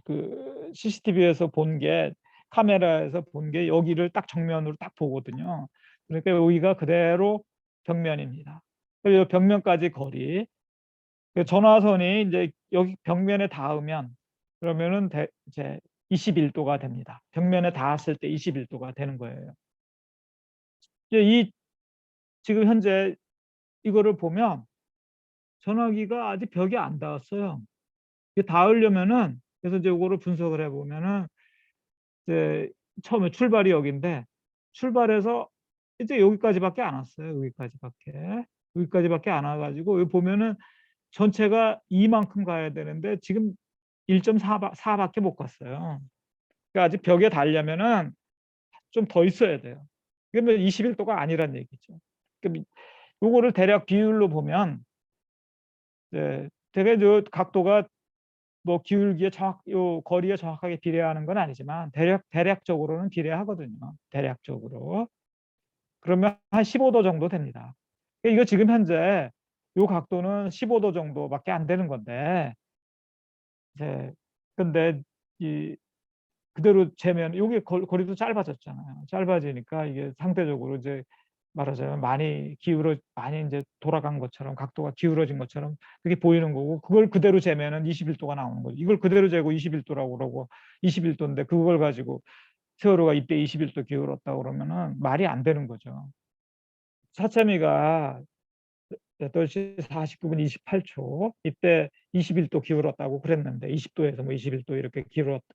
그 CCTV에서 본 게 카메라에서 본 게 여기를 딱 정면으로 딱 보거든요. 그러니까 여기가 그대로 벽면입니다. 이 벽면까지 거리. 전화선이 이제 여기 벽면에 닿으면 그러면은 이제 21도가 됩니다. 벽면에 닿았을 때 21도가 되는 거예요. 이제 지금 현재 이거를 보면 전화기가 아직 벽에 안 닿았어요. 이게 닿으려면은, 그래서 이제 이거를 분석을 해보면은 이제 처음에 출발이 여기인데, 출발해서 이제 여기까지밖에 안 왔어요. 여기까지밖에 안 와가지고 여기 보면은 전체가 이만큼 가야 되는데 지금 1.4밖에 못 갔어요. 그러니까 아직 벽에 닿으려면은 좀 더 있어야 돼요. 그러면 21도가 아니란 얘기죠. 그럼 요거를 대략 비율로 보면, 되게 저 각도가 뭐 기울기에 요 거리에 정확하게 비례하는 건 아니지만 대략적으로는 비례하거든요. 대략적으로. 그러면 한 15도 정도 됩니다. 이거 지금 현재 요 각도는 15도 정도밖에 안 되는 건데, 이제 근데 이 그대로 재면 여기 거리도 짧아졌잖아요. 짧아지니까 이게 상대적으로 이제 말하자면 많이 이제 돌아간 것처럼, 각도가 기울어진 것처럼 그게 보이는 거고, 그걸 그대로 재면은 21도가 나오는 거죠. 이걸 그대로 재고 21도라고 그러고 21도인데 그걸 가지고 세월호가 이때 21도 기울었다 그러면은 말이 안 되는 거죠. 사참위가 8시 49분 28초 이때 21도 기울었다고 그랬는데, 20도에서 뭐 21도 이렇게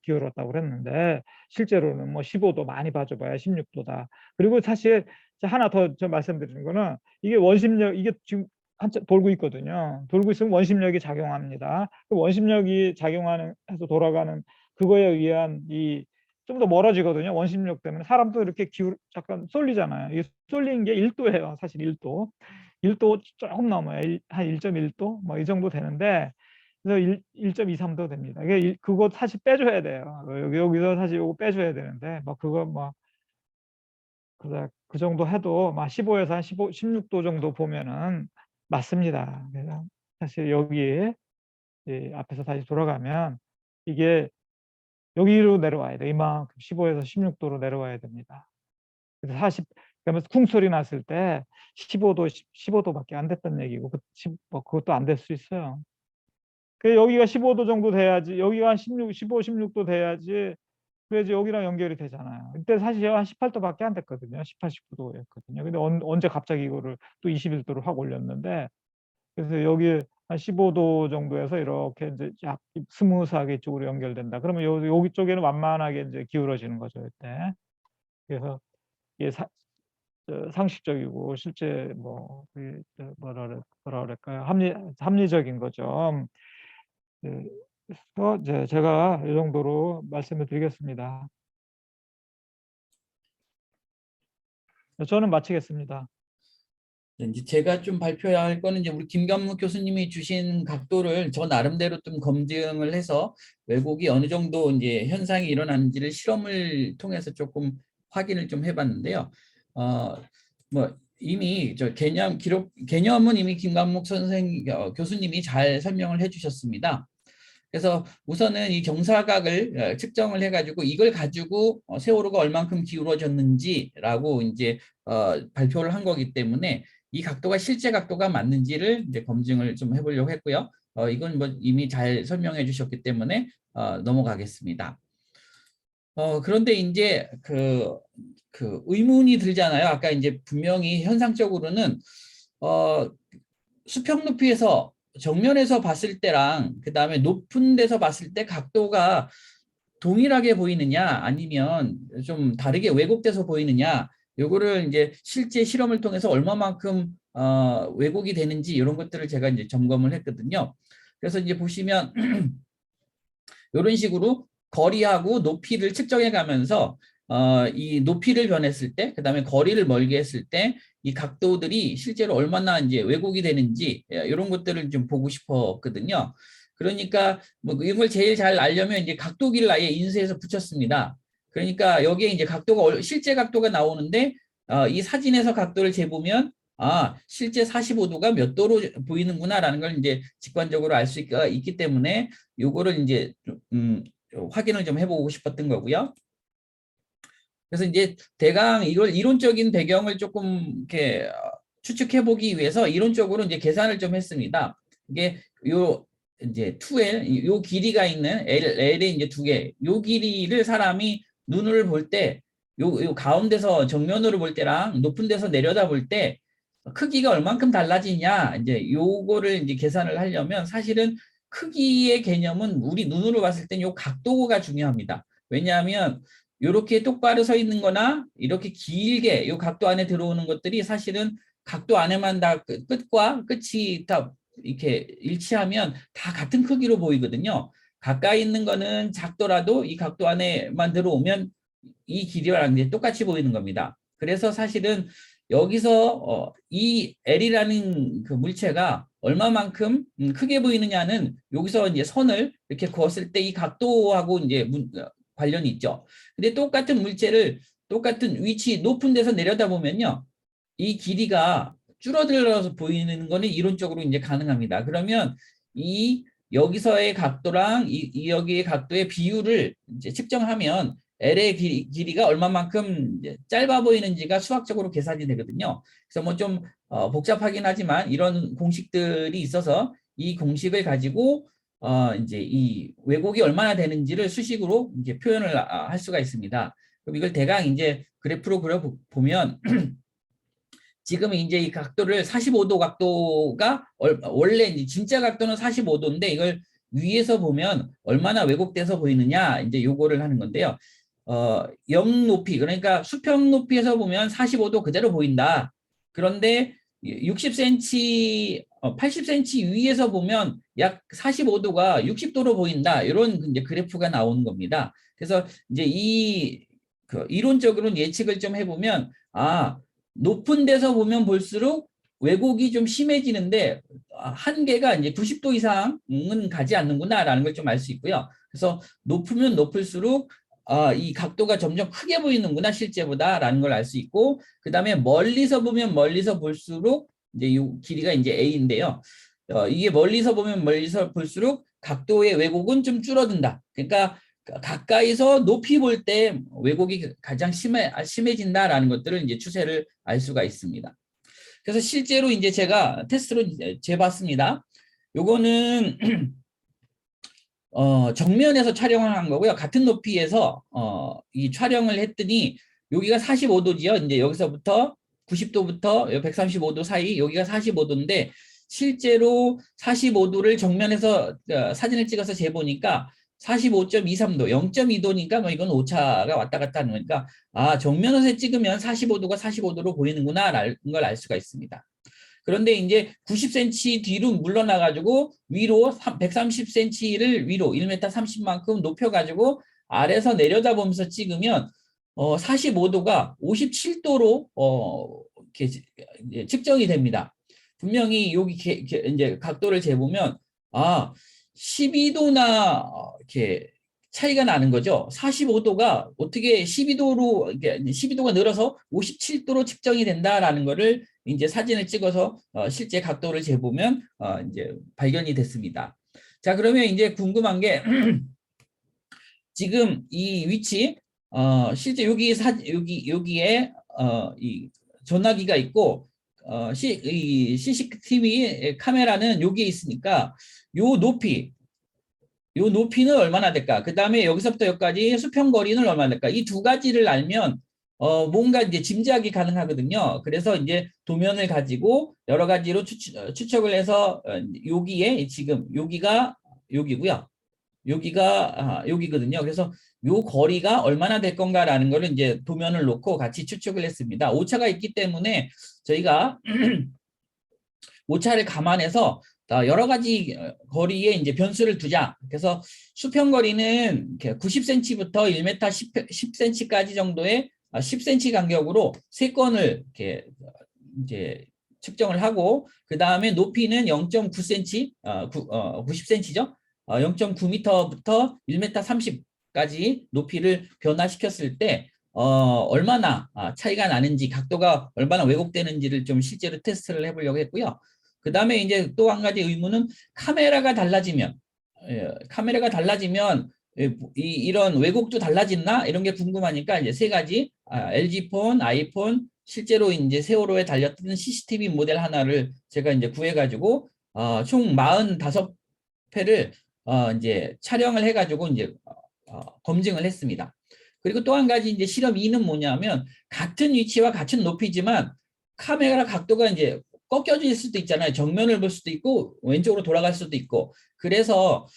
기울었다고 그랬는데 실제로는 뭐 15도 많이 봐줘봐야 16도다. 그리고 사실 하나 더 저 말씀드리는 거는, 이게 원심력, 이게 지금 한참 돌고 있거든요. 돌고 있으면 원심력이 작용합니다. 그 원심력이 작용하는 해서 돌아가는 그거에 의한 이 좀 더 멀어지거든요. 원심력 때문에 사람도 이렇게 잠깐 쏠리잖아요. 이 쏠린 게 1도예요. 사실 1도. 1도 조금 넘어요. 한 1.1도 뭐 이 정도 되는데, 그래서 1.23도 됩니다. 이게 그거 사실 빼줘야 돼요. 여기서 사실 이거 빼줘야 되는데 뭐 그거 뭐 그 정도 해도 막 15에서 한 16도 정도 보면은 맞습니다. 그래서 사실 여기 앞에서 다시 돌아가면 이게 여기로 내려와야 돼. 이만큼 15에서 16도로 내려와야 됩니다. 그래서 그러면서 쿵소리 났을 때 15도밖에 안 됐던 얘기고, 뭐 그것도 안 될 수 있어요. 여기가 15도 정도 돼야지, 여기가 한 15, 16도 돼야지, 그래야지 여기랑 연결이 되잖아요. 이때 사실 한 18도밖에 안 됐거든요. 18, 19도였거든요. 근데 언제 갑자기 이거를 또 21도로 확 올렸는데, 그래서 여기 한 15도 정도에서 이렇게 이제 약 스무스하게 이쪽으로 연결된다. 그러면 여기 쪽에는 완만하게 이제 기울어지는 거죠, 이때. 그래서 이게 상식적이고 실제 뭐라 그럴까요? 합리적인 거죠. 그래서 이제 제가 이 정도로 말씀을 드리겠습니다. 저는 마치겠습니다. 이제 제가 좀 발표해야 할 거는, 이제 우리 김감무 교수님이 주신 각도를 저 나름대로 좀 검증을 해서 왜곡이 어느 정도 이제 현상이 일어나는지를 실험을 통해서 조금 확인을 좀 해봤는데요. 뭐 이미 저 개념은 이미 김감묵 교수님이 잘 설명을 해주셨습니다. 그래서 우선은 이 경사각을 측정을 해가지고 이걸 가지고 세월호가 얼만큼 기울어졌는지라고 이제 발표를 한 거기 때문에 이 각도가 실제 각도가 맞는지를 이제 검증을 좀 해보려고 했고요. 이건 뭐 이미 잘 설명해 주셨기 때문에 넘어가겠습니다. 그런데 이제 그 의문이 들잖아요. 아까 이제 분명히 현상적으로는 수평 높이에서 정면에서 봤을 때랑 그 다음에 높은 데서 봤을 때 각도가 동일하게 보이느냐 아니면 좀 다르게 왜곡돼서 보이느냐, 요거를 이제 실제 실험을 통해서 얼마만큼 왜곡이 되는지 이런 것들을 제가 이제 점검을 했거든요. 그래서 이제 보시면 이런 식으로 거리하고 높이를 측정해 가면서 이 높이를 변했을 때, 그 다음에 거리를 멀게 했을 때 이 각도들이 실제로 얼마나 이제 왜곡이 되는지 이런 것들을 좀 보고 싶었거든요. 그러니까 뭐 이걸 제일 잘 알려면 이제 각도기를 아예 인쇄해서 붙였습니다. 그러니까 여기에 이제 각도가 실제 각도가 나오는데 이 사진에서 각도를 재보면 실제 45도가 몇 도로 보이는구나라는 걸 이제 직관적으로 알 수 있기 때문에 요거를 이제 확인을 좀 해보고 싶었던 거고요. 그래서 이제 대강 이걸 이론적인 배경을 조금 이렇게 추측해 보기 위해서 이론적으로 이제 계산을 좀 했습니다. 이게 요 이제 2L 요 길이가 있는 L의 이제 두 개, 요 길이를 사람이 눈을 볼 때, 요 가운데서 정면으로 볼 때랑 높은 데서 내려다 볼 때 크기가 얼만큼 달라지냐, 이제 요거를 이제 계산을 하려면 사실은 크기의 개념은 우리 눈으로 봤을 땐 요 각도가 중요합니다. 왜냐하면 이렇게 똑바로 서 있는 거나 이렇게 길게 요 각도 안에 들어오는 것들이 사실은 각도 안에만 다 끝과 끝이 다 이렇게 일치하면 다 같은 크기로 보이거든요. 가까이 있는 거는 작더라도 이 각도 안에만 들어오면 이 길이랑 이제 똑같이 보이는 겁니다. 그래서 사실은 여기서 이 L이라는 그 물체가 얼마만큼 크게 보이느냐는 여기서 이제 선을 이렇게 그었을 때 이 각도하고 이제 관련이 있죠. 근데 똑같은 물체를 똑같은 위치 높은 데서 내려다보면요, 이 길이가 줄어들어서 보이는 거는 이론적으로 이제 가능합니다. 그러면 이 여기서의 각도랑 이 여기의 각도의 비율을 이제 측정하면 L의 길이가 얼마만큼 이제 짧아 보이는지가 수학적으로 계산이 되거든요. 그래서 뭐 좀 복잡하긴 하지만 이런 공식들이 있어서 이 공식을 가지고 이제 이 왜곡이 얼마나 되는지를 수식으로 이제 표현을 할 수가 있습니다. 그럼 이걸 대강 이제 그래프로 그려 보면 지금 이제 이 각도를 45도 각도가 원래 이제 진짜 각도는 45도인데 이걸 위에서 보면 얼마나 왜곡돼서 보이느냐, 이제 요거를 하는 건데요. 0 높이, 그러니까 수평 높이에서 보면 45도 그대로 보인다. 그런데 60cm, 80cm 위에서 보면 약 45도가 60도로 보인다. 이런 이제 그래프가 나오는 겁니다. 그래서 이제 그 이론적으로는 예측을 좀 해보면, 높은 데서 보면 볼수록 왜곡이 좀 심해지는데 한계가 이제 90도 이상은 가지 않는구나라는 걸 좀 알 수 있고요. 그래서 높으면 높을수록 이 각도가 점점 크게 보이는구나 실제보다라는 걸 알 수 있고, 그 다음에 멀리서 보면 멀리서 볼수록 이제 이 길이가 이제 A인데요. 이게 멀리서 보면 멀리서 볼수록 각도의 왜곡은 좀 줄어든다. 그러니까 가까이서 높이 볼 때 왜곡이 가장 심해진다라는 것들을 이제 추세를 알 수가 있습니다. 그래서 실제로 이제 제가 테스트로 재봤습니다. 요거는 정면에서 촬영을 한 거고요. 같은 높이에서 이 촬영을 했더니 여기가 45도지요. 이제 여기서부터 90도부터 135도 사이 여기가 45도인데 실제로 45도를 정면에서 사진을 찍어서 재보니까 45.23도, 0.2도니까 뭐 이건 오차가 왔다 갔다 하는 거니까 정면에서 찍으면 45도가 45도로 보이는구나라는 걸 알 수가 있습니다. 그런데 이제 90cm 뒤로 물러나가지고 위로 130cm를 위로 1m 30만큼 높여가지고 아래서 내려다보면서 찍으면 45도가 57도로 이렇게 측정이 됩니다. 분명히 여기 이제 각도를 재보면 12도나 이렇게 차이가 나는 거죠. 45도가 어떻게 12도로 12도가 늘어서 57도로 측정이 된다라는 거를 이제 사진을 찍어서 실제 각도를 재보면 이제 발견이 됐습니다. 자, 그러면 이제 궁금한 게 지금 이 위치 실제 여기에 이 전화기가 있고 이 CCTV 카메라는 여기에 있으니까 요 높이는 얼마나 될까? 그 다음에 여기서부터 여기까지 수평 거리는 얼마나 될까? 이 두 가지를 알면 뭔가 이제 짐작이 가능하거든요. 그래서 이제 도면을 가지고 여러 가지로 추측을 해서 여기에 지금 여기가 여기고요. 여기가 여기거든요. 그래서 요 거리가 얼마나 될 건가라는 거를 이제 도면을 놓고 같이 추측을 했습니다. 오차가 있기 때문에 저희가 오차를 감안해서 여러 가지 거리에 이제 변수를 두자. 그래서 수평 거리는 90cm부터 1m 10cm까지 정도의 10cm 간격으로 3건을 이렇게 이제 측정을 하고, 그 다음에 높이는 0.9cm, 90cm죠. 0.9m부터 1m 30까지 높이를 변화시켰을 때 얼마나 차이가 나는지, 각도가 얼마나 왜곡되는지를 좀 실제로 테스트를 해보려고 했고요. 그 다음에 이제 또 한 가지 의문은 카메라가 달라지면 이런 왜곡도 달라졌나 이런 게 궁금하니까 이제 3가지 LG폰, 아이폰, 실제로 이제 세월호에 달렸던 CCTV 모델 하나를 제가 이제 구해가지고 총 회를 이제 촬영을 해가지고 이제 검증을 했습니다. 그리고 또 한 가지 이제 실험 2는 뭐냐면 같은 위치와 같은 높이지만 카메라 각도가 이제 꺾여질 수도 있잖아요. 정면을 볼 수도 있고 왼쪽으로 돌아갈 수도 있고. 그래서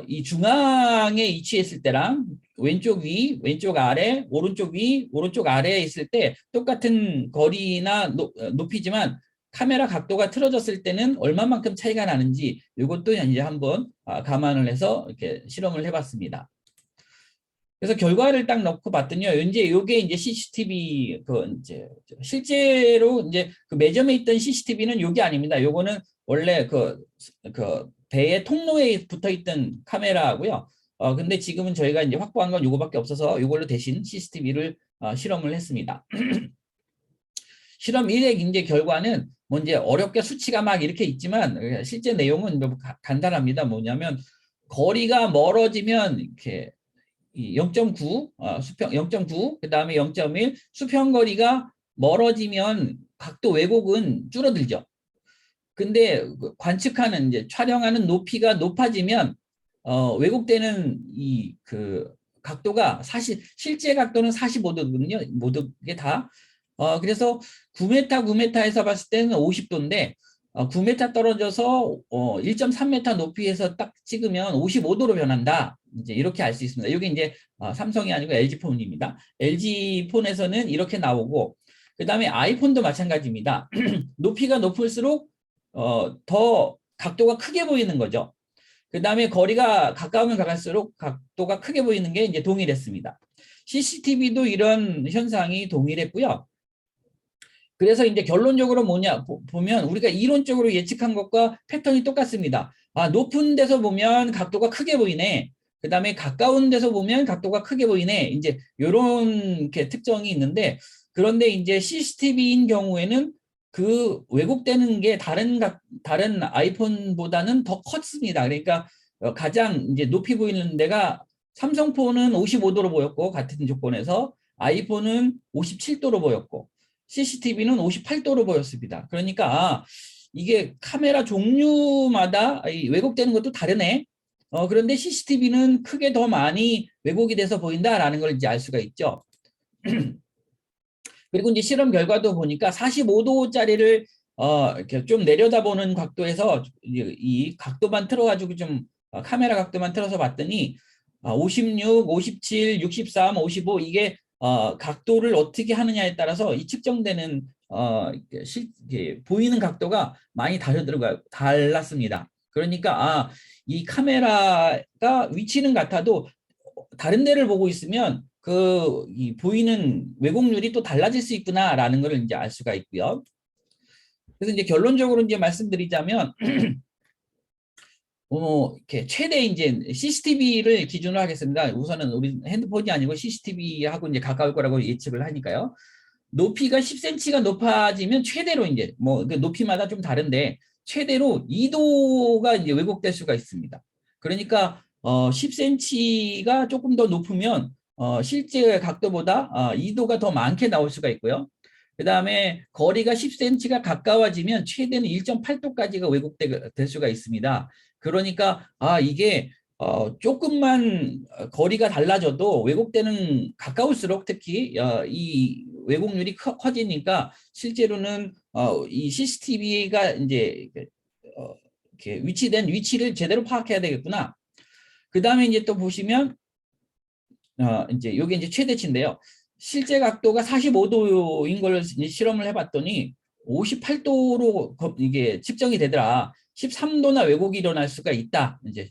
이 중앙에 위치했을 때랑 왼쪽 위, 왼쪽 아래, 오른쪽 위, 오른쪽 아래에 있을 때 똑같은 거리나 높이지만 카메라 각도가 틀어졌을 때는 얼마만큼 차이가 나는지 이것도 이제 한번 감안을 해서 이렇게 실험을 해봤습니다. 그래서 결과를 딱 넣고 봤더니요. 이제 이게 이제 CCTV 이제 실제로 이제 그 매점에 있던 CCTV는 이게 아닙니다. 요거는 원래 그 배의 통로에 붙어 있던 카메라고요. 근데 지금은 저희가 이제 확보한 건 요거밖에 없어서 이걸로 대신 CCTV를 실험을 했습니다. 실험 1의 이제 결과는 뭐 이제 어렵게 수치가 막 이렇게 있지만 실제 내용은 간단합니다. 뭐냐면 거리가 멀어지면 이렇게 0.9 수평 0.9 그다음에 0.1 수평 거리가 멀어지면 각도 왜곡은 줄어들죠. 근데 관측하는 이제 촬영하는 높이가 높아지면 왜곡되는 이 각도가 실제 각도는 45도거든요. 모든 게 다. 그래서 9m 9m에서 봤을 때는 50도인데 9m 떨어져서 1.3m 높이에서 딱 찍으면 55도로 변한다. 이제 이렇게 알 수 있습니다. 이게 이제 삼성이 아니고 LG 폰입니다. LG 폰에서는 이렇게 나오고 그다음에 아이폰도 마찬가지입니다. 높이가 높을수록 더 각도가 크게 보이는 거죠. 그다음에 거리가 가까우면 가까울수록 각도가 크게 보이는 게 이제 동일했습니다. CCTV도 이런 현상이 동일했고요. 그래서 이제 결론적으로 뭐냐 보면 우리가 이론적으로 예측한 것과 패턴이 똑같습니다. 높은 데서 보면 각도가 크게 보이네. 그다음에 가까운 데서 보면 각도가 크게 보이네. 이제 이런 특정이 있는데 그런데 이제 CCTV인 경우에는 그 왜곡되는 게 다른 아이폰보다는 더 컸습니다. 그러니까 가장 이제 높이 보이는 데가 삼성폰은 55도로 보였고 같은 조건에서 아이폰은 57도로 보였고 CCTV는 58도로 보였습니다. 그러니까 이게 카메라 종류마다 왜곡되는 것도 다르네. 그런데 CCTV는 크게 더 많이 왜곡이 돼서 보인다라는 걸 이제 알 수가 있죠. 그리고 이제 실험 결과도 보니까 45도짜리를 이렇게 좀 내려다보는 각도에서 이 각도만 틀어가지고 좀 카메라 각도만 틀어서 봤더니 56, 57, 63, 55 이게 각도를 어떻게 하느냐에 따라서 이 측정되는 보이는 각도가 많이 달랐습니다. 그러니까 이 카메라가 위치는 같아도 다른 데를 보고 있으면 이 보이는 왜곡률이 또 달라질 수 있구나라는 것을 이제 알 수가 있고요. 그래서 이제 결론적으로 이제 말씀드리자면 이렇게 최대 이제 CCTV를 기준으로 하겠습니다. 우선은 우리 핸드폰이 아니고 CCTV하고 이제 가까울 거라고 예측을 하니까요. 높이가 10cm가 높아지면 최대로 이제 뭐 높이마다 좀 다른데 최대로 2도가 이제 왜곡될 수가 있습니다. 그러니까 10cm가 조금 더 높으면 실제 각도보다 2도가 더 많게 나올 수가 있고요. 그 다음에 거리가 10cm가 가까워지면 최대는 1.8도까지가 왜곡될 수가 있습니다. 그러니까 이게 조금만 거리가 달라져도 왜곡되는 가까울수록 특히 이 왜곡률이 커지니까 실제로는 이 CCTV가 이제 이렇게 위치된 위치를 제대로 파악해야 되겠구나. 그 다음에 이제 또 보시면 이제 이게 이제 최대치인데요. 실제 각도가 45도인 걸 실험을 해봤더니 58도로 이게 측정이 되더라. 13도나 왜곡이 일어날 수가 있다. 이제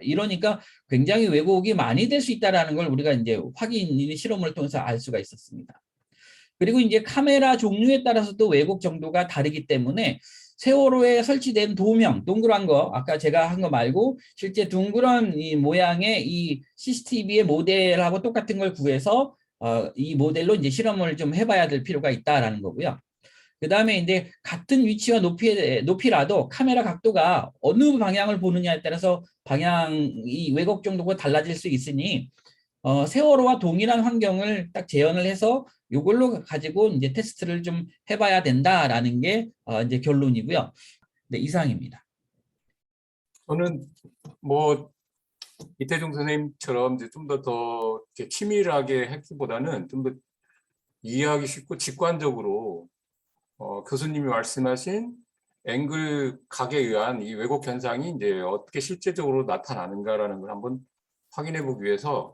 이러니까 굉장히 왜곡이 많이 될 수 있다라는 걸 우리가 이제 확인 실험을 통해서 알 수가 있었습니다. 그리고 이제 카메라 종류에 따라서도 왜곡 정도가 다르기 때문에 세월호에 설치된 도명, 동그란 거, 아까 제가 한 거 말고 실제 둥그런 이 모양의 이 CCTV의 모델하고 똑같은 걸 구해서 이 모델로 이제 실험을 좀 해봐야 될 필요가 있다라는 거고요. 그 다음에 이제 같은 위치와 높이라도 카메라 각도가 어느 방향을 보느냐에 따라서 이 왜곡 정도가 달라질 수 있으니 세월호와 동일한 환경을 딱 재현을 해서 이걸로 가지고 이제 테스트를 좀 해봐야 된다라는 게 이제 결론이고요. 네, 이상입니다. 저는 뭐 이태종 선생님처럼 이제 좀 더 치밀하게 했기보다는 좀 더 이해하기 쉽고 직관적으로 교수님이 말씀하신 앵글 각에 의한 이 왜곡 현상이 이제 어떻게 실제적으로 나타나는가라는 걸 한번 확인해 보기 위해서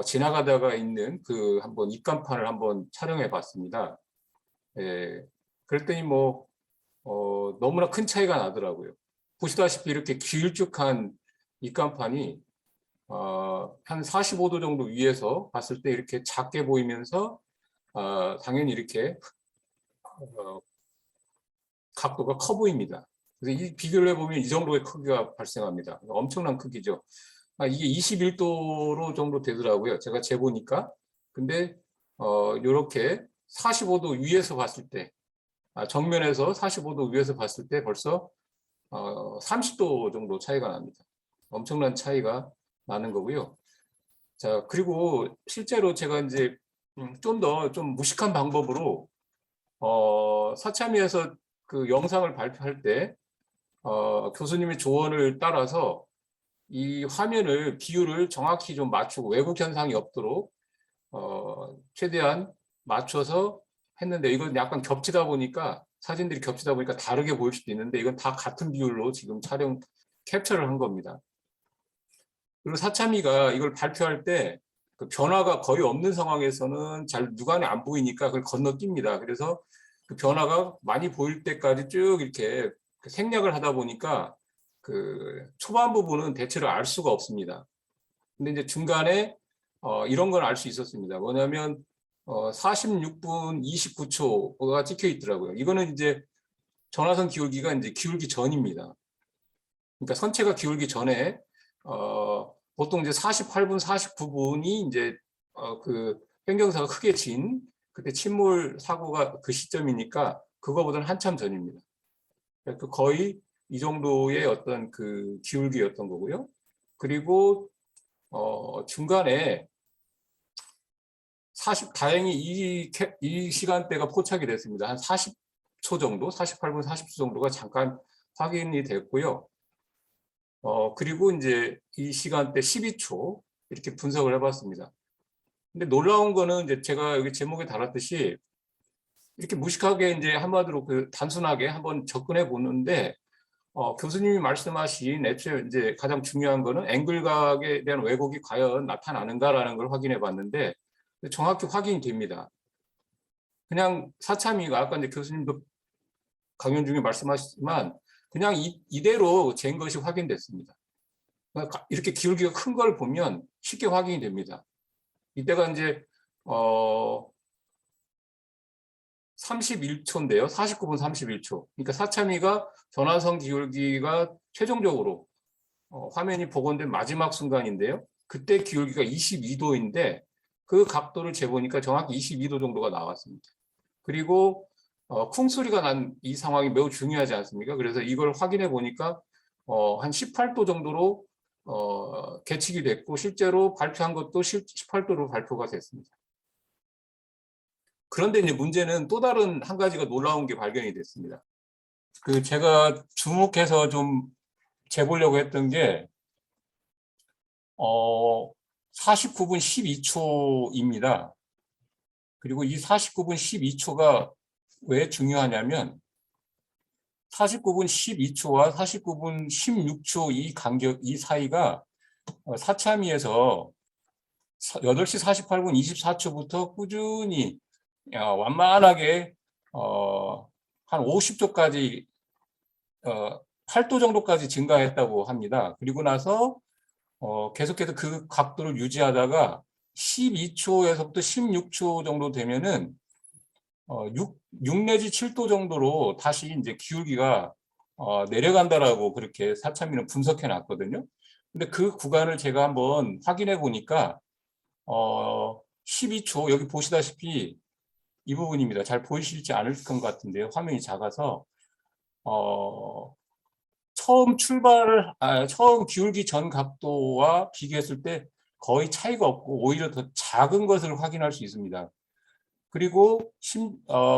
지나가다가 있는 그 한번 입간판을 한번 촬영해 봤습니다. 예, 그랬더니 뭐 너무나 큰 차이가 나더라고요. 보시다시피 이렇게 길쭉한 입간판이 한 45도 정도 위에서 봤을 때 이렇게 작게 보이면서 당연히 이렇게 각도가 커 보입니다. 그래서 이 비교를 해보면 이 정도의 크기가 발생합니다. 엄청난 크기죠. 이게 21도로 정도 되더라고요. 제가 재보니까. 근데 이렇게 45도 위에서 봤을 때, 정면에서 45도 위에서 봤을 때 벌써 30도 정도 차이가 납니다. 엄청난 차이가 나는 거고요. 자, 그리고 실제로 제가 이제 좀 더 좀 무식한 방법으로 사참위에서 그 영상을 발표할 때 교수님의 조언을 따라서 이 화면을 비율을 정확히 좀 맞추고 왜곡 현상이 없도록 최대한 맞춰서 했는데 이건 약간 겹치다 보니까 사진들이 겹치다 보니까 다르게 보일 수도 있는데 이건 다 같은 비율로 지금 촬영 캡처를 한 겁니다. 그리고 사참위가 이걸 발표할 때 그 변화가 거의 없는 상황에서는 잘 육안에 안 보이니까 그걸 건너뜁니다. 그래서 그 변화가 많이 보일 때까지 쭉 이렇게 생략을 하다 보니까 그 초반 부분은 대체로 알 수가 없습니다. 근데 이제 중간에 이런 걸 알 수 있었습니다. 뭐냐면 46분 29초가 찍혀 있더라고요. 이거는 이제 전화선 기울기가 이제 기울기 전입니다. 그러니까 선체가 기울기 전에 보통 이제 48분 49분이 이제 그 변경사가 크게 진 그때 침몰 사고가 그 시점이니까 그거보다는 한참 전입니다. 그러니까 거의 이 정도의 어떤 그 기울기였던 거고요. 그리고 중간에 다행히 이 시간대가 포착이 됐습니다. 한 40초 정도, 48분 40초 정도가 잠깐 확인이 됐고요. 그리고 이제 이 시간대 12초 이렇게 분석을 해봤습니다. 근데 놀라운 거는 이제 제가 여기 제목에 달았듯이 이렇게 무식하게 이제 한마디로 그 단순하게 한번 접근해 보는데 교수님이 말씀하신 애초에 이제 가장 중요한 거는 앵글각에 대한 왜곡이 과연 나타나는가라는 걸 확인해 봤는데 정확히 확인이 됩니다. 그냥 사참위가 아까 이제 교수님도 강연 중에 말씀하셨지만 그냥 이대로 잰 것이 확인됐습니다. 그러니까 이렇게 기울기가 큰 걸 보면 쉽게 확인이 됩니다. 이때가 이제 31초인데요. 49분 31초. 그러니까 사참위가 전화선 기울기가 최종적으로 화면이 복원된 마지막 순간인데요. 그때 기울기가 22도인데 그 각도를 재보니까 정확히 22도 정도가 나왔습니다. 그리고 쿵 소리가 난 이 상황이 매우 중요하지 않습니까? 그래서 이걸 확인해 보니까 한 18도 정도로 계측이 됐고 실제로 발표한 것도 18도로 발표가 됐습니다. 그런데 이제 문제는 또 다른 한 가지가 놀라운 게 발견이 됐습니다. 그 제가 주목해서 좀 재보려고 했던 게 49분 12초입니다. 그리고 이 49분 12초가 왜 중요하냐면 49분 12초와 49분 16초 이 간격, 이 사이가 사참위에서 8시 48분 24초부터 꾸준히 완만하게 한 50초까지 8도 정도까지 증가했다고 합니다. 그리고 나서 계속해서 그 각도를 유지하다가 12초에서부터 16초 정도 되면은 6 내지 7도 정도로 다시 이제 기울기가 내려간다라고 그렇게 사참위는 분석해 놨거든요. 근데 그 구간을 제가 한번 확인해 보니까 12초 여기 보시다시피 이 부분입니다. 잘 보이실지 않을 것 같은데요. 화면이 작아서 처음 기울기 전 각도와 비교했을 때 거의 차이가 없고 오히려 더 작은 것을 확인할 수 있습니다. 그리고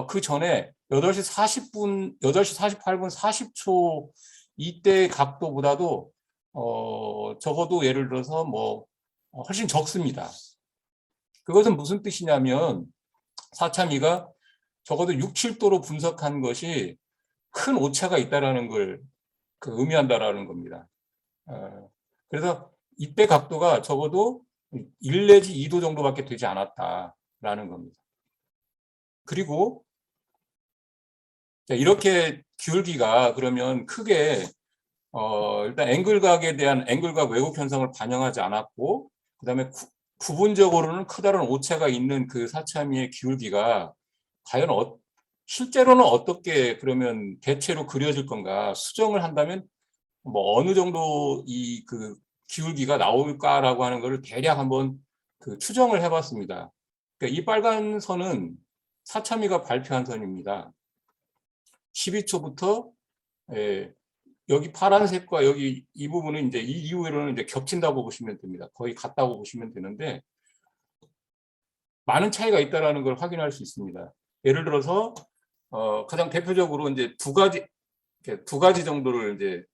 그 전에 8시 48분 40초 이때 각도보다도 적어도 예를 들어서 뭐 훨씬 적습니다. 그것은 무슨 뜻이냐면 사참위가 적어도 6, 7도로 분석한 것이 큰 오차가 있다라는 걸 의미한다라는 겁니다. 그래서 이때 각도가 적어도 1 내지 2도 정도밖에 되지 않았다라는 겁니다. 그리고 이렇게 기울기가 그러면 크게 일단 앵글각에 대한 앵글각 왜곡 현상을 반영하지 않았고, 그다음에 부분적으로는 커다란 오차가 있는 그 사참위의 기울기가 과연 실제로는 어떻게 그러면 대체로 그려질 건가, 수정을 한다면 뭐 어느 정도 이 기울기가 나올까라고 하는 것을 대략 한번 추정을 해봤습니다. 그러니까 이 빨간 선은 사참위가 발표한 선입니다. 12초부터 여기 파란색과 여기 이 부분은 이제 이 이후로는 이제 겹친다고 보시면 됩니다. 거의 같다고 보시면 되는데 많은 차이가 있다라는 걸 확인할 수 있습니다. 예를 들어서 가장 대표적으로 이제 두 가지 정도를 이제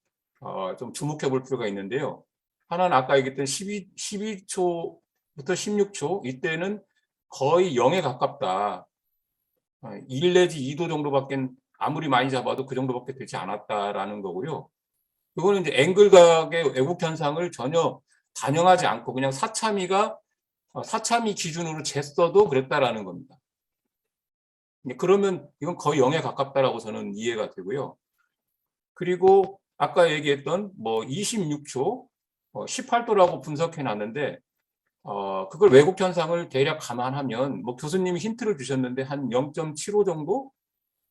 좀 주목해 볼 필요가 있는데요. 하나는 아까 얘기했던 12초부터 16초, 이때는 거의 0에 가깝다. 1 내지 2도 정도밖에 아무리 많이 잡아도 그 정도밖에 되지 않았다라는 거고요. 그거는 이제 앵글각의 왜곡 현상을 전혀 반영하지 않고 그냥 사참위 기준으로 쟀어도 그랬다라는 겁니다. 그러면 이건 거의 0에 가깝다라고 저는 이해가 되고요. 그리고 아까 얘기했던 뭐 26초, 18도라고 분석해 놨는데 그걸 왜곡 현상을 대략 감안하면 뭐 교수님이 힌트를 주셨는데 한 0.75 정도,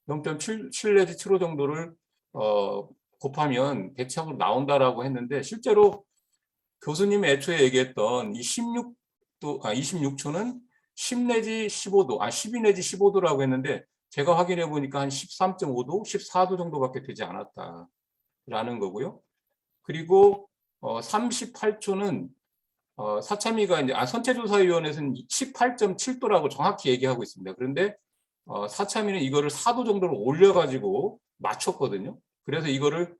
0.7 내지 75 정도를 곱하면 대체적으로 나온다라고 했는데, 실제로 교수님이 애초에 얘기했던 이 26초는 10 내지 15도, 12 내지 15도라고 했는데 제가 확인해 보니까 한 13.5도, 14도 정도밖에 되지 않았다라는 거고요. 그리고 38초는 사참위가 이제 선체조사위원회에서는 18.7도라고 정확히 얘기하고 있습니다. 그런데 사참위는 이거를 4도 정도로 올려가지고 맞췄거든요. 그래서 이거를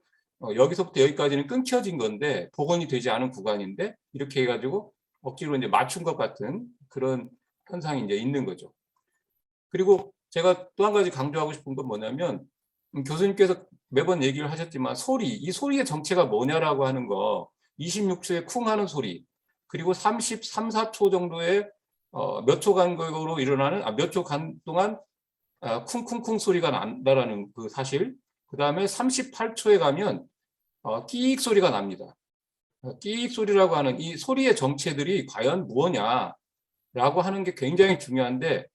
여기서부터 여기까지는 끊겨진 건데 복원이 되지 않은 구간인데 이렇게 해가지고 억지로 이제 맞춘 것 같은 그런 현상이 이제 있는 거죠. 그리고 제가 또 한 가지 강조하고 싶은 건 뭐냐면 교수님께서 매번 얘기를 하셨지만 이 소리의 정체가 뭐냐라고 하는 거, 26초에 쿵 하는 소리, 그리고 33, 4초 정도의 몇 초 간격으로 일어나는 몇 초 간 동안 쿵쿵쿵 소리가 난다라는 그 사실, 그 다음에 38초에 가면 끼익 소리가 납니다. 끼익 소리라고 하는 이 소리의 정체들이 과연 무엇냐라고 하는 게 굉장히 중요한데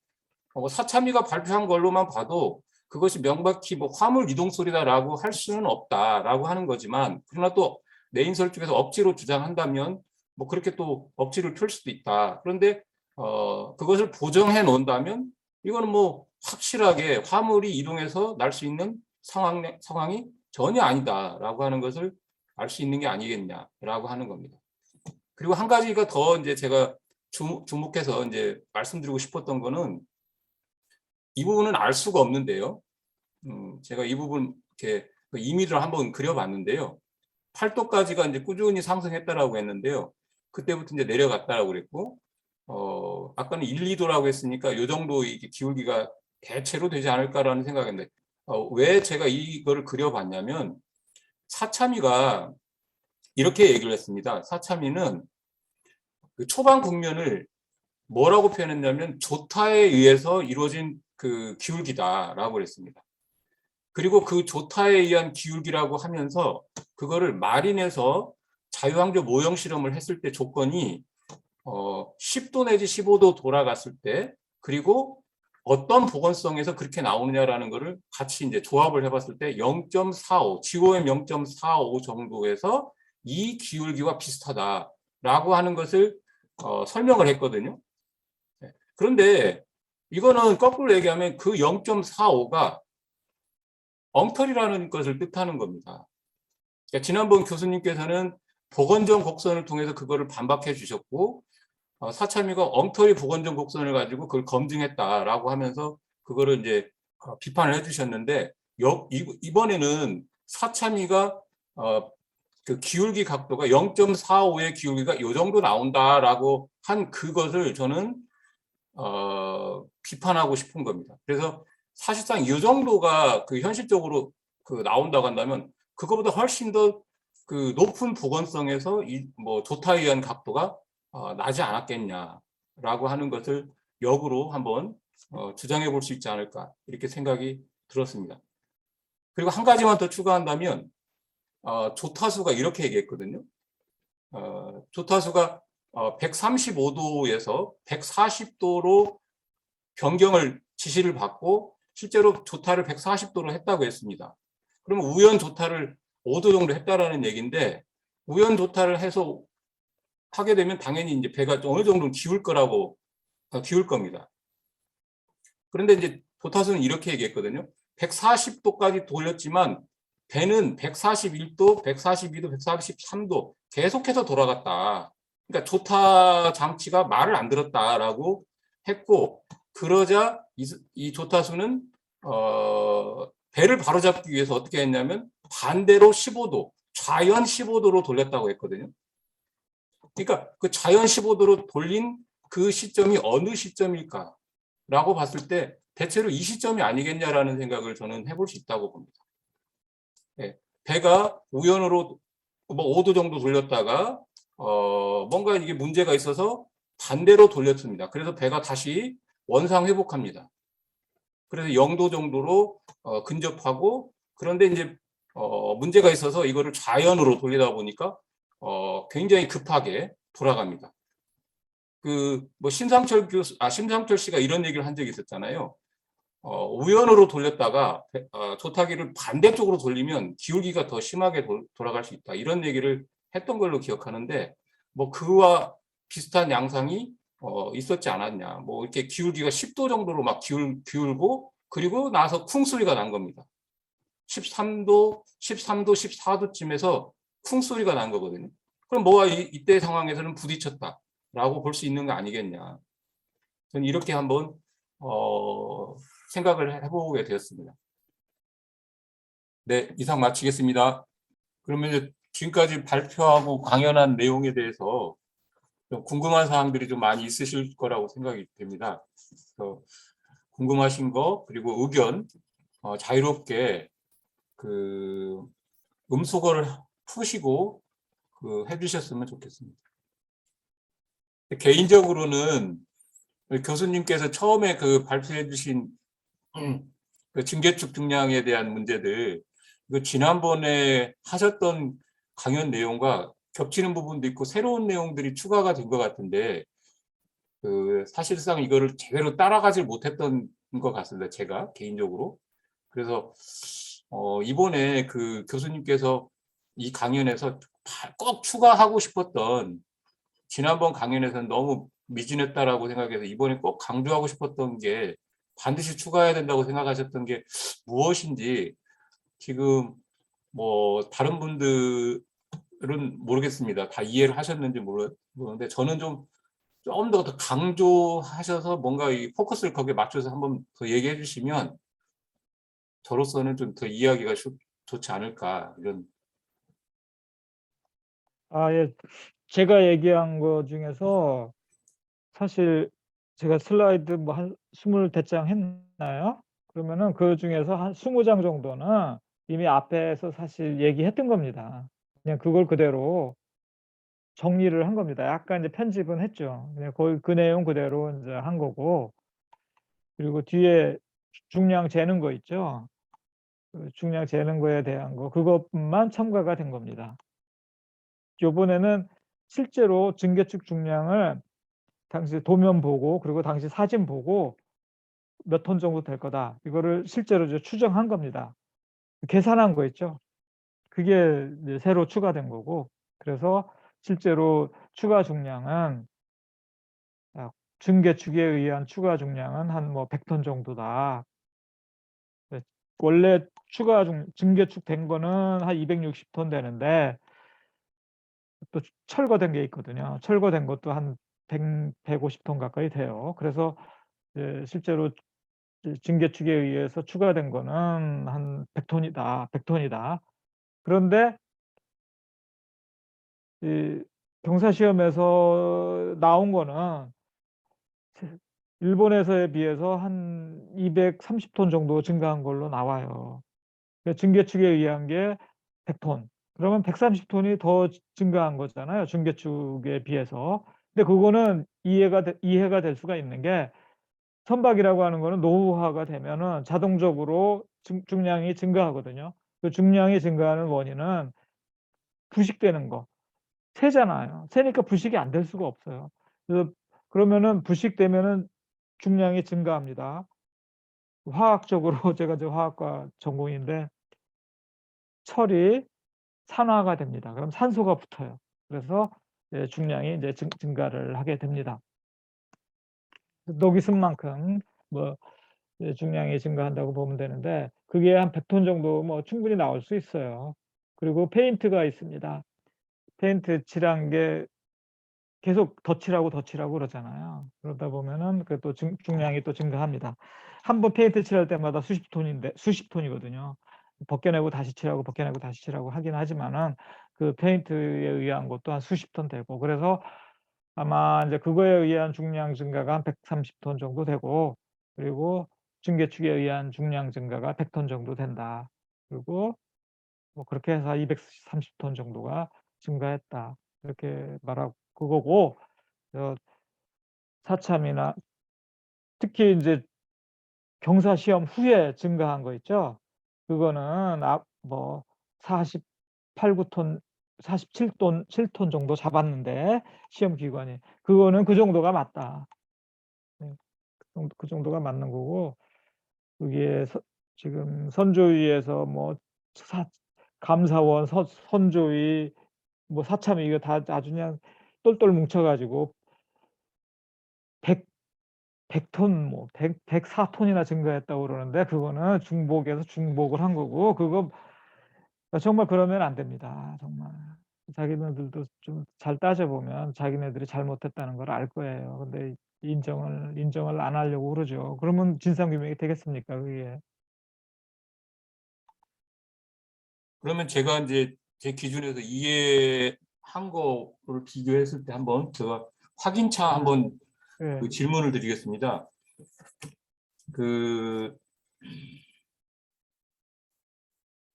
사참위가 발표한 걸로만 봐도 그것이 명백히 뭐 화물 이동 소리다라고 할 수는 없다라고 하는 거지만, 그러나 또 내인설 쪽에서 억지로 주장한다면 뭐 그렇게 또 억지를 펼 수도 있다. 그런데 그것을 보정해 놓는다면 이거는 뭐 확실하게 화물이 이동해서 날 수 있는 상황이 전혀 아니다라고 하는 것을 알 수 있는 게 아니겠냐라고 하는 겁니다. 그리고 한 가지가 더 이제 제가 주목해서 이제 말씀드리고 싶었던 거는, 이 부분은 알 수가 없는데요. 제가 이 부분 이렇게 임의를 한번 그려봤는데요. 8도까지가 이제 꾸준히 상승했다라고 했는데요. 그때부터 이제 내려갔다라고 그랬고, 아까는 1, 2도라고 했으니까 이 정도 이게 기울기가 대체로 되지 않을까라는 생각인데, 왜 제가 이거를 그려봤냐면 사참위가 이렇게 얘기를 했습니다. 사참위는 그 초반 국면을 뭐라고 표현했냐면 조타에 의해서 이루어진 그 기울기다라고 그랬습니다. 그리고 그 조타에 의한 기울기라고 하면서 그거를 마린에서 자유항조 모형 실험을 했을 때 조건이 10도 내지 15도 돌아갔을 때, 그리고 어떤 보건성에서 그렇게 나오느냐라는 거를 같이 이제 조합을 해봤을 때 0.45, GOM 0.45 정도에서 이 기울기와 비슷하다라고 하는 것을 설명을 했거든요. 그런데 이거는 거꾸로 얘기하면 그 0.45가 엉터리라는 것을 뜻하는 겁니다. 그러니까 지난번 교수님께서는 보건정 곡선을 통해서 그거를 반박해 주셨고, 사참위가 엉터리 보건정 곡선을 가지고 그걸 검증했다라고 하면서 그거를 이제 비판을 해주셨는데, 이번에는 사참위가 그 기울기 각도가 0.45의 기울기가 이 정도 나온다라고 한 그것을 저는 비판하고 싶은 겁니다. 그래서 사실상 이 정도가 그 현실적으로 그 나온다고 한다면 그거보다 훨씬 더 그 높은 보건성에서 이 뭐 조타에 의한 각도가 나지 않았겠냐라고 하는 것을 역으로 한번 주장해 볼 수 있지 않을까 이렇게 생각이 들었습니다. 그리고 한 가지만 더 추가한다면 조타수가 이렇게 얘기했거든요. 조타수가 135도에서 140도로 변경을 지시를 받고 실제로 조타를 140도로 했다고 했습니다. 그러면 우연 조타를 5도 정도 했다라는 얘기인데 우연 조타를 해서 하게 되면 당연히 이제 배가 어느 정도 기울 겁니다. 그런데 이제 조타수는 이렇게 얘기했거든요. 140도까지 돌렸지만 배는 141도, 142도, 143도 계속해서 돌아갔다. 그러니까 조타 장치가 말을 안 들었다라고 했고 그러자 이 조타수는 배를 바로잡기 위해서 어떻게 했냐면 반대로 15도, 좌연 15도로 돌렸다고 했거든요. 그러니까 그 좌연 15도로 돌린 그 시점이 어느 시점일까라고 봤을 때 대체로 이 시점이 아니겠냐라는 생각을 저는 해볼 수 있다고 봅니다. 네, 배가 우연으로 뭐 5도 정도 돌렸다가 뭔가 이게 문제가 있어서 반대로 돌렸습니다. 그래서 배가 다시 원상 회복합니다. 그래서 0도 정도로 근접하고 그런데 이제 문제가 있어서 이거를 좌연으로 돌리다 보니까 굉장히 급하게 돌아갑니다. 그 뭐 심상철 씨가 이런 얘기를 한 적이 있었잖아요. 우연으로 돌렸다가 조타기를 반대쪽으로 돌리면 기울기가 더 심하게 돌아갈 수 있다. 이런 얘기를 했던 걸로 기억하는데 뭐 그와 비슷한 양상이 있었지 않았냐. 뭐 이렇게 기울기가 10도 정도로 막 기울고 그리고 나서 쿵 소리가 난 겁니다. 13도, 14도쯤에서 쿵 소리가 난 거거든요. 그럼 뭐가 이때 상황에서는 부딪혔다라고 볼 수 있는 거 아니겠냐. 저는 이렇게 한번 생각을 해보게 되었습니다. 네, 이상 마치겠습니다. 그러면 이제 지금까지 발표하고 강연한 내용에 대해서 좀 궁금한 사항들이 좀 많이 있으실 거라고 생각이 됩니다. 궁금하신 거 그리고 의견 자유롭게 그 음소거를 푸시고 해주셨으면 좋겠습니다. 개인적으로는 교수님께서 처음에 그 발표해 주신 그 증개축 중량에 대한 문제들 지난번에 하셨던 강연 내용과 겹치는 부분도 있고 새로운 내용들이 추가가 된 것 같은데 사실상 이거를 제대로 따라가질 못했던 것 같습니다. 제가 개인적으로. 그래서 이번에 그 교수님께서 이 강연에서 꼭 추가하고 싶었던 지난번 강연에서는 너무 미진했다라고 생각해서 이번에 꼭 강조하고 싶었던 게 반드시 추가해야 된다고 생각하셨던 게 무엇인지 지금 뭐 다른 분들은 모르겠습니다. 다 이해를 하셨는지 모르는데 저는 좀 더 강조하셔서 뭔가 이 포커스를 거기에 맞춰서 한번 더 얘기해 주시면 저로서는 좀 더 이해하기가 좋지 않을까 이런. 예. 제가 얘기한 거 중에서 사실 제가 슬라이드 뭐 한 20대 했나요? 그러면은 그 중에서 한 20장 정도는 이미 앞에서 사실 얘기했던 겁니다. 그냥 그걸 그대로 정리를 한 겁니다. 약간 이제 편집은 했죠. 그냥 거의 그 내용 그대로 이제 한 거고. 그리고 뒤에 중량 재는 거 있죠. 그 중량 재는 거에 대한 거 그것만 첨가가 된 겁니다. 요번에는 실제로 증개축 중량을 당시 도면 보고 그리고 당시 사진 보고 몇 톤 정도 될 거다. 이거를 실제로 이제 추정한 겁니다. 계산한 거 있죠. 그게 이제 새로 추가된 거고. 그래서 실제로 추가 중량은 증개축에 의한 추가 중량은 한 뭐 100톤 정도다. 네, 원래 증개축 된 거는 한 260톤 되는데 또 철거된 게 있거든요. 철거된 것도 한 150톤 가까이 돼요. 그래서 실제로 증개축에 의해서 추가된 거는 한 100톤이다. 100톤이다. 그런데 이 경사 시험에서 나온 거는 일본에서에 비해서 한 230톤 정도 증가한 걸로 나와요. 중계측에 의한 게 100톤. 그러면 130톤이 더 증가한 거잖아요, 중계측에 비해서. 근데 그거는 이해가 될 수가 있는 게 선박이라고 하는 거는 노후화가 되면은 자동적으로 중량이 증가하거든요. 그 중량이 증가하는 원인은 부식되는 거. 새잖아요. 새니까 부식이 안 될 수가 없어요. 그래서 그러면은 부식되면은 중량이 증가합니다. 화학적으로 제가 이제 화학과 전공인데 철이 산화가 됩니다. 그럼 산소가 붙어요. 그래서 중량이 이제 증가를 하게 됩니다. 녹이 쓴 만큼 뭐 중량이 증가한다고 보면 되는데 그게 한 100톤 정도 뭐 충분히 나올 수 있어요. 그리고 페인트가 있습니다. 페인트 칠한 게 계속 더 칠하고 그러잖아요. 그러다 보면은 그 또 중량이 또 증가합니다. 한 번 페인트 칠할 때마다 수십 톤이거든요. 벗겨내고 다시 칠하고 벗겨내고 다시 칠하고 하긴 하지만은 그 페인트에 의한 것도 한 수십 톤 되고 그래서 아마 인제 그거에 의한 중량 증가가 한 130톤 정도 되고 그리고 중계축에 의한 중량 증가가 100톤 정도 된다. 그리고 뭐 그렇게 해서 230톤 정도가 증가했다. 이렇게 말하고 그거고 사참이나 특히 인제 경사 시험 후에 증가한 거 있죠? 그거는 뭐 48-9 톤 47 톤 7 톤 정도 잡았는데 시험 기관이 그거는 그 정도가 맞다. 네. 그 정도가 맞는 거고 그게 지금 선조위에서 뭐 사 감사원, 선조위, 뭐 사참위 이거 다 아주 그냥 똘똘 뭉쳐 가지고 100 톤 뭐 104 톤이나 증가했다고 그러는데 그거는 중복에서 중복을 한 거고 그거 정말 그러면 안 됩니다 정말. 자기네들도 좀 잘 따져 보면 자기네들이 잘못했다는 걸 알 거예요. 근데 인정을 안 하려고 그러죠. 그러면 진상규명이 되겠습니까 그게. 그러면 제가 이제 제 기준에서 이해한 거를 비교했을 때 한번 제가 확인차 한번 예. 그 질문을 드리겠습니다. 그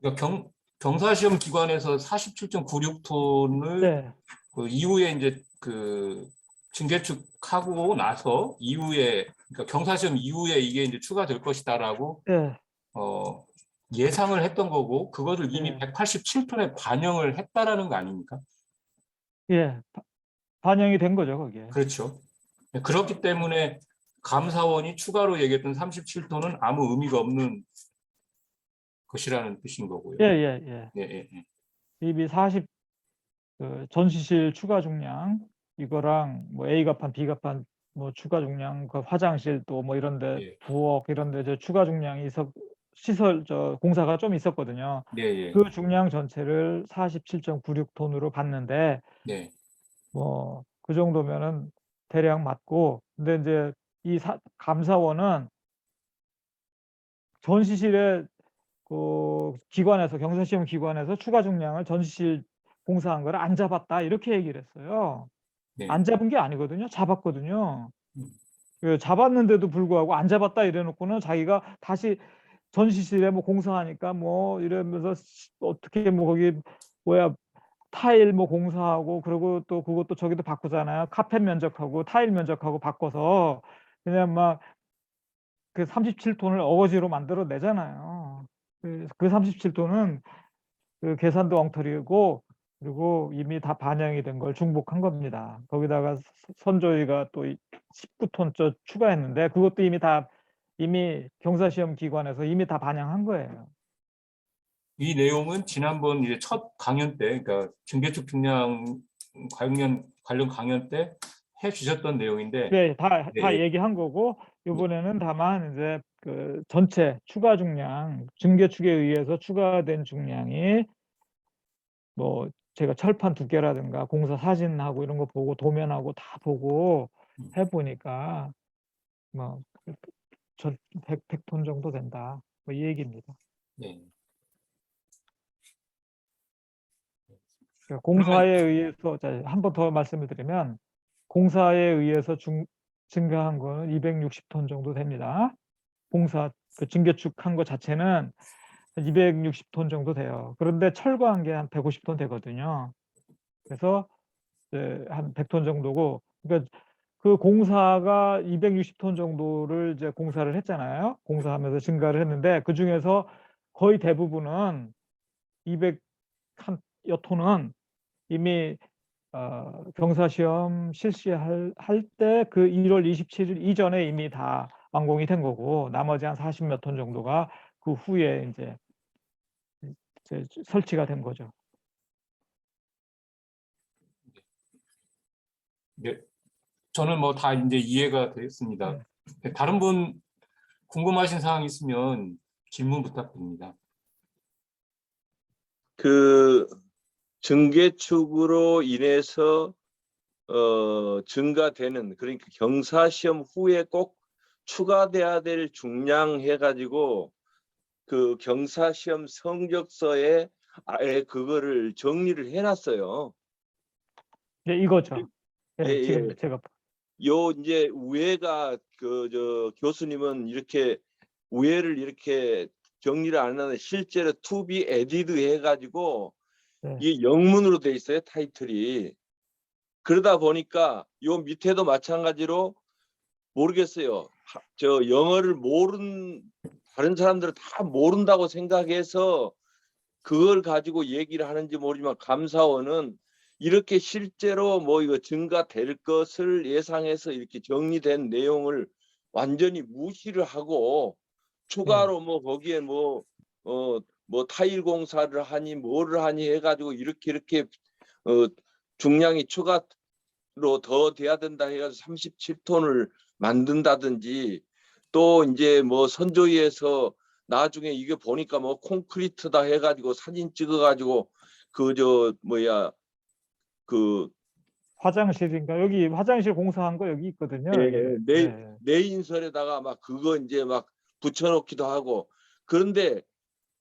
그러니까 경사시험 기관에서 47.96톤을 네. 그 이후에 이제 그 증계축하고 나서 이후에 그러니까 경사시험 이후에 이게 이제 추가될 것이다라고 예. 예상을 했던 거고 그거를 이미 예. 187톤에 반영을 했다라는 거 아닙니까? 예. 반영이 된 거죠 그게. 그렇죠. 그렇기 때문에 감사원이 추가로 얘기했던 37톤은 아무 의미가 없는 것이라는 뜻인 거고요. 예예예. 예, 예, 예. 이미 그 전시실 추가 중량 이거랑 뭐 A갑판, B갑판 뭐 추가 중량 그 화장실 또 뭐 이런 데 예. 부엌 이런 데 이제 추가 중량이 시설 공사가 좀 있었거든요. 네, 예. 그 중량 전체를 47.96 톤으로 봤는데 네. 뭐 그 정도면은 대략 맞고 근데 인제 이 감사원은 전시실에 그 기관에서 경사시험 기관에서 추가 중량을 전시실 공사한 거를 안 잡았다 이렇게 얘기를 했어요. 네. 안 잡은 게 아니거든요. 잡았거든요. 음. 그 잡았는데도 불구하고 안 잡았다 이래 놓고는 자기가 다시 전시실에 뭐 공사하니까 뭐 이러면서 어떻게 뭐 거기 뭐야 타일 뭐 공사하고 그리고 또 그것도 저기도 바꾸잖아요. 카펫 면적하고 타일 면적하고 바꿔서 그냥 막 그 37톤을 어거지로 만들어 내잖아요. 그 37톤은 그 계산도 엉터리고 그리고 이미 다 반영이 된 걸 중복한 겁니다. 거기다가 선조위가 또 19톤 추가했는데 그것도 이미 경사시험 기관에서 이미 다 반영한 거예요. 이 내용은 지난번 이제 첫 강연 때, 그러니까 증개축 중량 관련 강연 때 해주셨던 내용인데, 네. 다 네, 얘기한 거고 네, 이번에는 다만 이제 그 전체 추가 중량, 증개축에 의해서 추가된 중량이 뭐 제가 철판 두께라든가 공사 사진하고 이런 거 보고 도면하고 다 보고 해 보니까 뭐 전 100 톤 정도 된다. 뭐 이 얘기입니다. 네. 공사에 의해서 한 번 더 말씀을 드리면 공사에 의해서 증가한 거는 260톤 정도 됩니다. 공사 그 증개축한 거 자체는 260톤 정도 돼요. 그런데 철거한 게 한 150톤 되거든요. 그래서 이제 한 100톤 정도고, 그러니까 그 공사가 260톤 정도를 이제 공사를 했잖아요. 공사하면서 증가를 했는데 그 중에서 거의 대부분은 200여 톤은 이미 경사시험 실시할 때 그 1월 27일 이전에 이미 다 완공이 된 거고, 나머지 한 40몇 톤 정도가 그 후에 이제 설치가 된 거죠. 네, 저는 뭐 다 이제 이해가 됐습니다. 다른 분 궁금하신 사항 있으면 질문 부탁드립니다. 그 증개축으로 인해서 증가되는, 그러니까 경사시험 후에 꼭 추가돼야 될 중량 해가지고 그 경사시험 성적서에 아예 그거를 정리를 해놨어요. 네, 이거죠. 네, 예, 지금 예. 제가 요 이제 우회가 교수님은 이렇게 우회를 이렇게 정리를 안 하는데 실제로 to be added 해가지고 네. 이게 영문으로 돼 있어요, 타이틀이. 그러다 보니까 요 밑에도 마찬가지로 모르겠어요. 저 영어를 다른 사람들은 다 모른다고 생각해서 그걸 가지고 얘기를 하는지 모르지만 감사원은 이렇게 실제로 뭐 이거 증가될 것을 예상해서 이렇게 정리된 내용을 완전히 무시를 하고 추가로 뭐 거기에 뭐 타일 공사를 하니 뭐를 하니 해가지고 이렇게 중량이 추가로 더 돼야 된다 해가지고 37톤을 만든다든지, 또 이제 뭐 선조위에서 나중에 이게 보니까 뭐 콘크리트다 해가지고 사진 찍어가지고 화장실인가? 여기 화장실 공사한 거 여기 있거든요. 여기. 네. 내인설에다가 막 그거 이제 막 붙여놓기도 하고. 그런데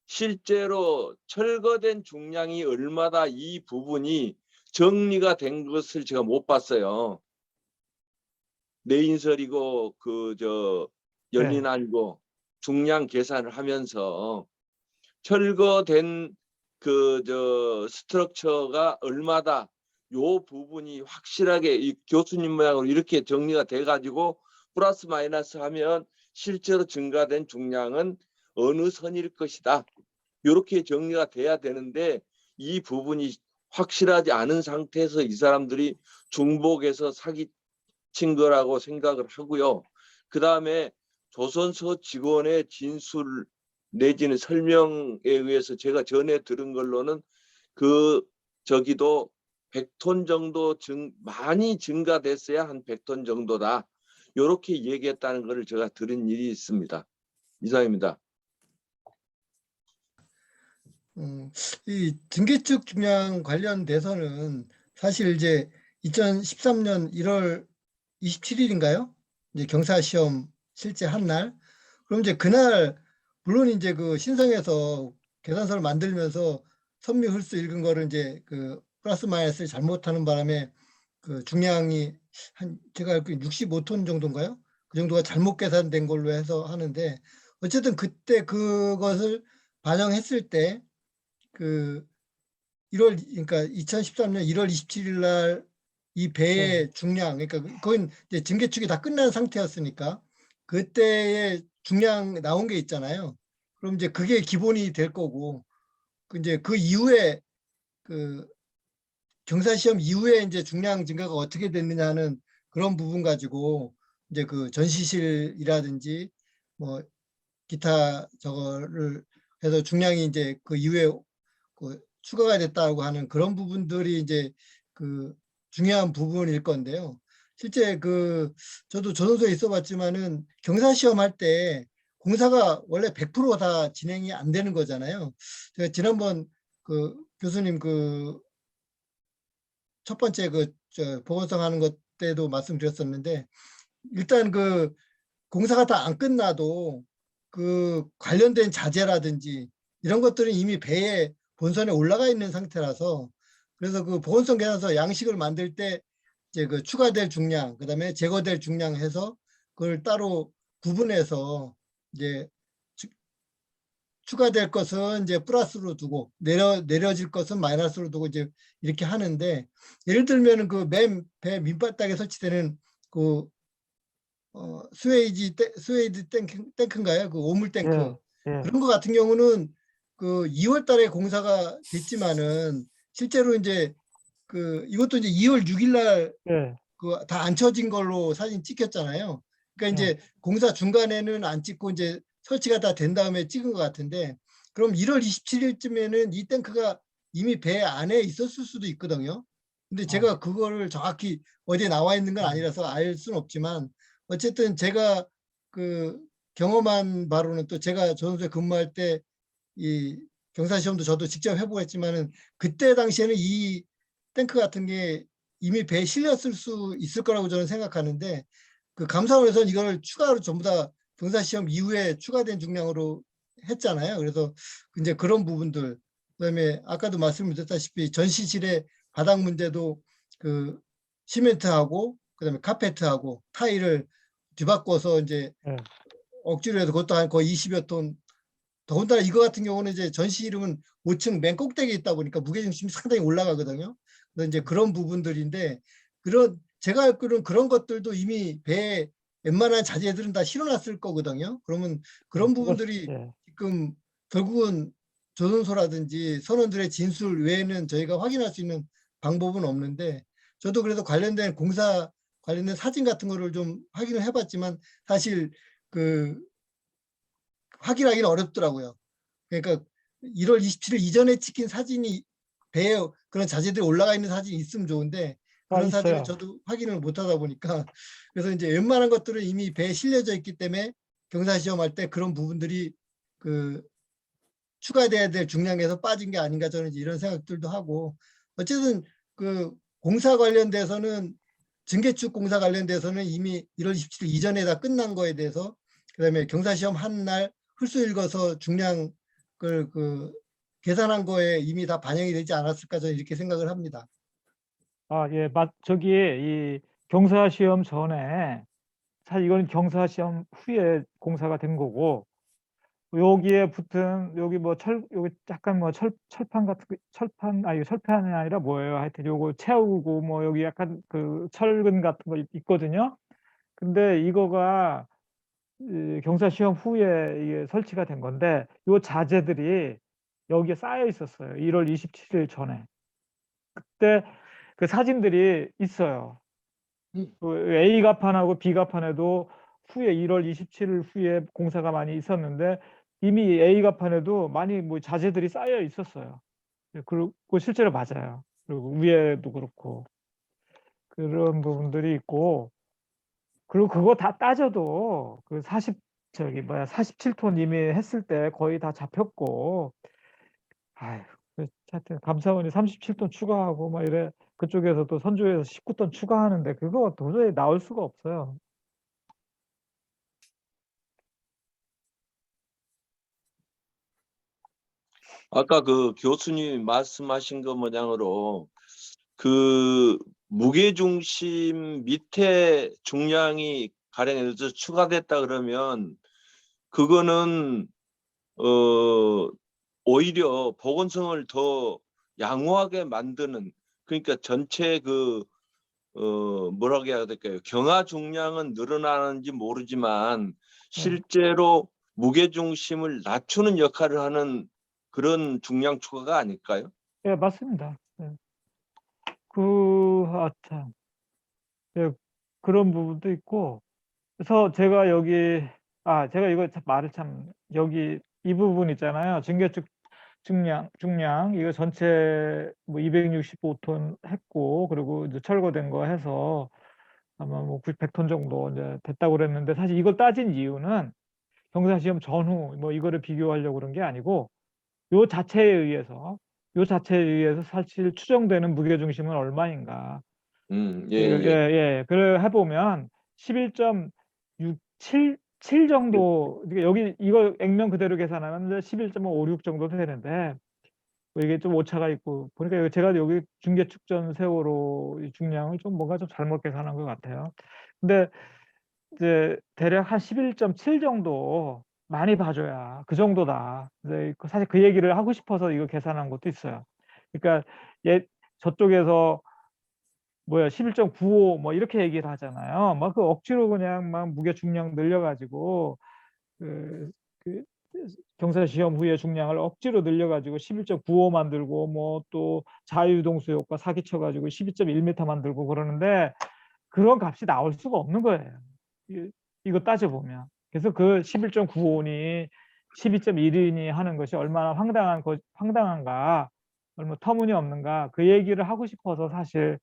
실제로 철거된 중량이 얼마다 이 부분이 정리가 된 것을 제가 못 봤어요. 내인설이고 열린 아니고 중량 계산을 하면서 철거된 스트럭처가 얼마다, 요 부분이 확실하게 이 교수님 모양으로 이렇게 정리가 돼 가지고 플러스 마이너스 하면 실제로 증가된 중량은 어느 선일 것이다, 이렇게 정리가 돼야 되는데 이 부분이 확실하지 않은 상태에서 이 사람들이 중복해서 사기친 거라고 생각을 하고요. 그 다음에 조선소 직원의 진술 내지는 설명에 의해서 제가 전에 들은 걸로는 저기도 100톤 정도 많이 증가됐어야 한 100톤 정도다, 이렇게 얘기했다는 것을 제가 들은 일이 있습니다. 이상입니다. 이 증개축 중량 관련돼서는 사실 이제 2013년 1월 27일인가요? 이제 경사시험 실제 한 날. 그럼 이제 그날 물론 이제 그 신성에서 계산서를 만들면서 선미 홀수 읽은 거를 이제 그 플러스 마이너스를 잘못하는 바람에 그 중량이 한 제가 알고 65톤 정도인가요? 그 정도가 잘못 계산된 걸로 해서 하는데, 어쨌든 그때 그것을 반영했을 때 그 그러니까 2013년 1월 27일 날 이 배의 중량, 그러니까 거긴 이제 증개축이 다 끝난 상태였으니까 그때의 중량 나온 게 있잖아요. 그럼 이제 그게 기본이 될 거고, 이제 그 이후에 그 경사시험 이후에 이제 중량 증가가 어떻게 됐느냐는 그런 부분 가지고 이제 그 전시실이라든지 뭐 기타 저거를 해서 중량이 이제 그 이후에 그 추가가 됐다고 하는 그런 부분들이 이제 그 중요한 부분일 건데요. 실제 그 저도 조선소에 있어봤지만은 경사시험 할 때 공사가 원래 100% 다 진행이 안 되는 거잖아요. 제가 지난번 그 교수님 그 첫 번째 보건성 하는 것 때도 말씀드렸었는데, 일단 그 공사가 다 안 끝나도 그 관련된 자재라든지 이런 것들은 이미 배에 본선에 올라가 있는 상태라서 그래서 그 보건성 계산서 양식을 만들 때 이제 그 추가될 중량, 그다음에 제거될 중량 해서 그걸 따로 구분해서 이제 추가될 것은 이제 플러스로 두고 내려질 것은 마이너스로 두고 이제 이렇게 하는데, 예를 들면은 그 맨 배 밑바닥에 설치되는 그 스웨이드 탱크인가요? 그 오물 탱크. 예, 그런 거 같은 경우는 그 2월 달에 공사가 됐지만은 실제로 이제 그 이것도 이제 2월 6일 날 예, 그 다 안 쳐진 걸로 사진 찍혔잖아요. 그러니까 예. 이제 공사 중간에는 안 찍고 이제 설치가 다 된 다음에 찍은 것 같은데, 그럼 1월 27일쯤에는 이 탱크가 이미 배 안에 있었을 수도 있거든요. 근데 제가 그거를 정확히 어디에 나와 있는 건 아니라서 알 수는 없지만, 어쨌든 제가 그 경험한 바로는, 또 제가 조선소에 근무할 때 이 경사 시험도 저도 직접 해보고 했지만은, 그때 당시에는 이 탱크 같은 게 이미 배에 실렸을 수 있을 거라고 저는 생각하는데, 그 감사원에서는 이걸 추가로 전부 다 경사 시험 이후에 추가된 중량으로 했잖아요. 그래서 이제 그런 부분들, 그다음에 아까도 말씀드렸다시피 전시실의 바닥 문제도 그 시멘트하고 그다음에 카페트하고 타일을 뒤바꿔서 이제 예. 억지로 해서 그것도 한 거의 20여 톤. 더군다나 이거 같은 경우는 이제 전시실은 5층 맨 꼭대기에 있다 보니까 무게중심이 상당히 올라가거든요. 그래서 이제 그런 부분들인데, 그런 제가 알기로는 그런 것들도 이미 배에 웬만한 자재들은 다 실어놨을 거거든요. 그러면 그런 부분들이 예. 지금 결국은 조선소라든지 선원들의 진술 외에는 저희가 확인할 수 있는 방법은 없는데, 저도 그래서 관련된 공사 관련된 사진 같은 거를 좀 확인을 해봤지만 사실 그 확인하기는 어렵더라고요. 그러니까 1월 27일 이전에 찍힌 사진이 배에 그런 자재들이 올라가 있는 사진이 있으면 좋은데, 그런 사진을 있어요. 저도 확인을 못 하다 보니까, 그래서 이제 웬만한 것들은 이미 배에 실려져 있기 때문에 경사 시험할 때 그런 부분들이 그 추가돼야 될 중량에서 빠진 게 아닌가, 저는 이제 이런 생각들도 하고, 어쨌든 그 공사 관련돼서는, 증개축 공사 관련돼서는 이미 1월 27일 이전에 다 끝난 거에 대해서, 그다음에 경사 시험 한 날 훌수 읽어서 중량을 그 계산한 거에 이미 다 반영이 되지 않았을까, 저는 이렇게 생각을 합니다. 예, 저기 이 경사 시험 전에, 사실 이건 경사 시험 후에 공사가 된 거고, 여기에 붙은 여기 뭐 여기 약간 뭐 철판 같은 이거 철판이 아니라 뭐예요? 하여튼 요거 채우고 뭐 여기 약간 그 철근 같은 거 있거든요. 근데 이거가 이 경사 시험 후에 이게 설치가 된 건데, 요 자재들이 여기에 쌓여 있었어요. 1월 27일 전에. 그때 그 사진들이 있어요. 그 A 가판하고 B 가판에도 후에 1월 27일 후에 공사가 많이 있었는데, 이미 A 가판에도 많이 뭐 자재들이 쌓여 있었어요. 그리고 실제로 맞아요. 그리고 위에도 그렇고 그런 부분들이 있고, 그리고 그거 다 따져도 그 47톤 이미 했을 때 거의 다 잡혔고, 아휴, 하여튼 감사원이 37톤 추가하고 막 이래, 그쪽에서 또 선조에서 19톤 추가하는데 그거 도저히 나올 수가 없어요. 아까 그 교수님이 말씀하신 것 모양으로 그 무게중심 밑에 중량이 가령 예를 들어서 추가됐다 그러면 그거는 오히려 보건성을 더 양호하게 만드는, 그러니까 전체 그 뭐라고 해야 될까요? 경화 중량은 늘어나는지 모르지만 실제로 무게중심을 낮추는 역할을 하는 그런 중량 추가가 아닐까요? 예, 맞습니다. 예. 참. 예, 그런 부분도 있고. 그래서 제가 여기, 제가 이거 말을 참, 여기 이 부분 있잖아요. 증개축 중량, 이거 전체 뭐 265톤 했고, 그리고 이제 철거된 거 해서 아마 뭐 100톤 정도 이제 됐다고 그랬는데, 사실 이걸 따진 이유는 경사시험 전후 뭐 이거를 비교하려고 그런 게 아니고, 요 자체에 의해서 사실 추정되는 무게중심은 얼마인가. 예, 예, 예. 예. 그래 해보면 11.677 정도, 그러니까 여기 이거 액면 그대로 계산하면 11.56 정도 되는데, 이게 좀 오차가 있고 보니까 제가 여기 중계축전 세월호 이 중량을 좀 뭔가 좀 잘못 계산한 것 같아요. 근데 이제 대략 한 11.7 정도 많이 봐줘야 그 정도다. 이제 사실 그 얘기를 하고 싶어서 이거 계산한 것도 있어요. 그러니까 저쪽에서 11.95 뭐 이렇게 얘기를 하잖아요. 막 그 억지로 그냥 막 무게 중량 늘려가지고 그 경사 시험 후에 중량을 억지로 늘려가지고 11.95 만들고 뭐 또 자유동수 효과 사기쳐가지고 12.1m 만들고 그러는데 그런 값이 나올 수가 없는 거예요. 이거 따져보면. 그래서 그 11.95니 12.1이니 하는 것이 얼마나 황당한가, 얼마나 터무니없는가 그 얘기를 하고 싶어서 사실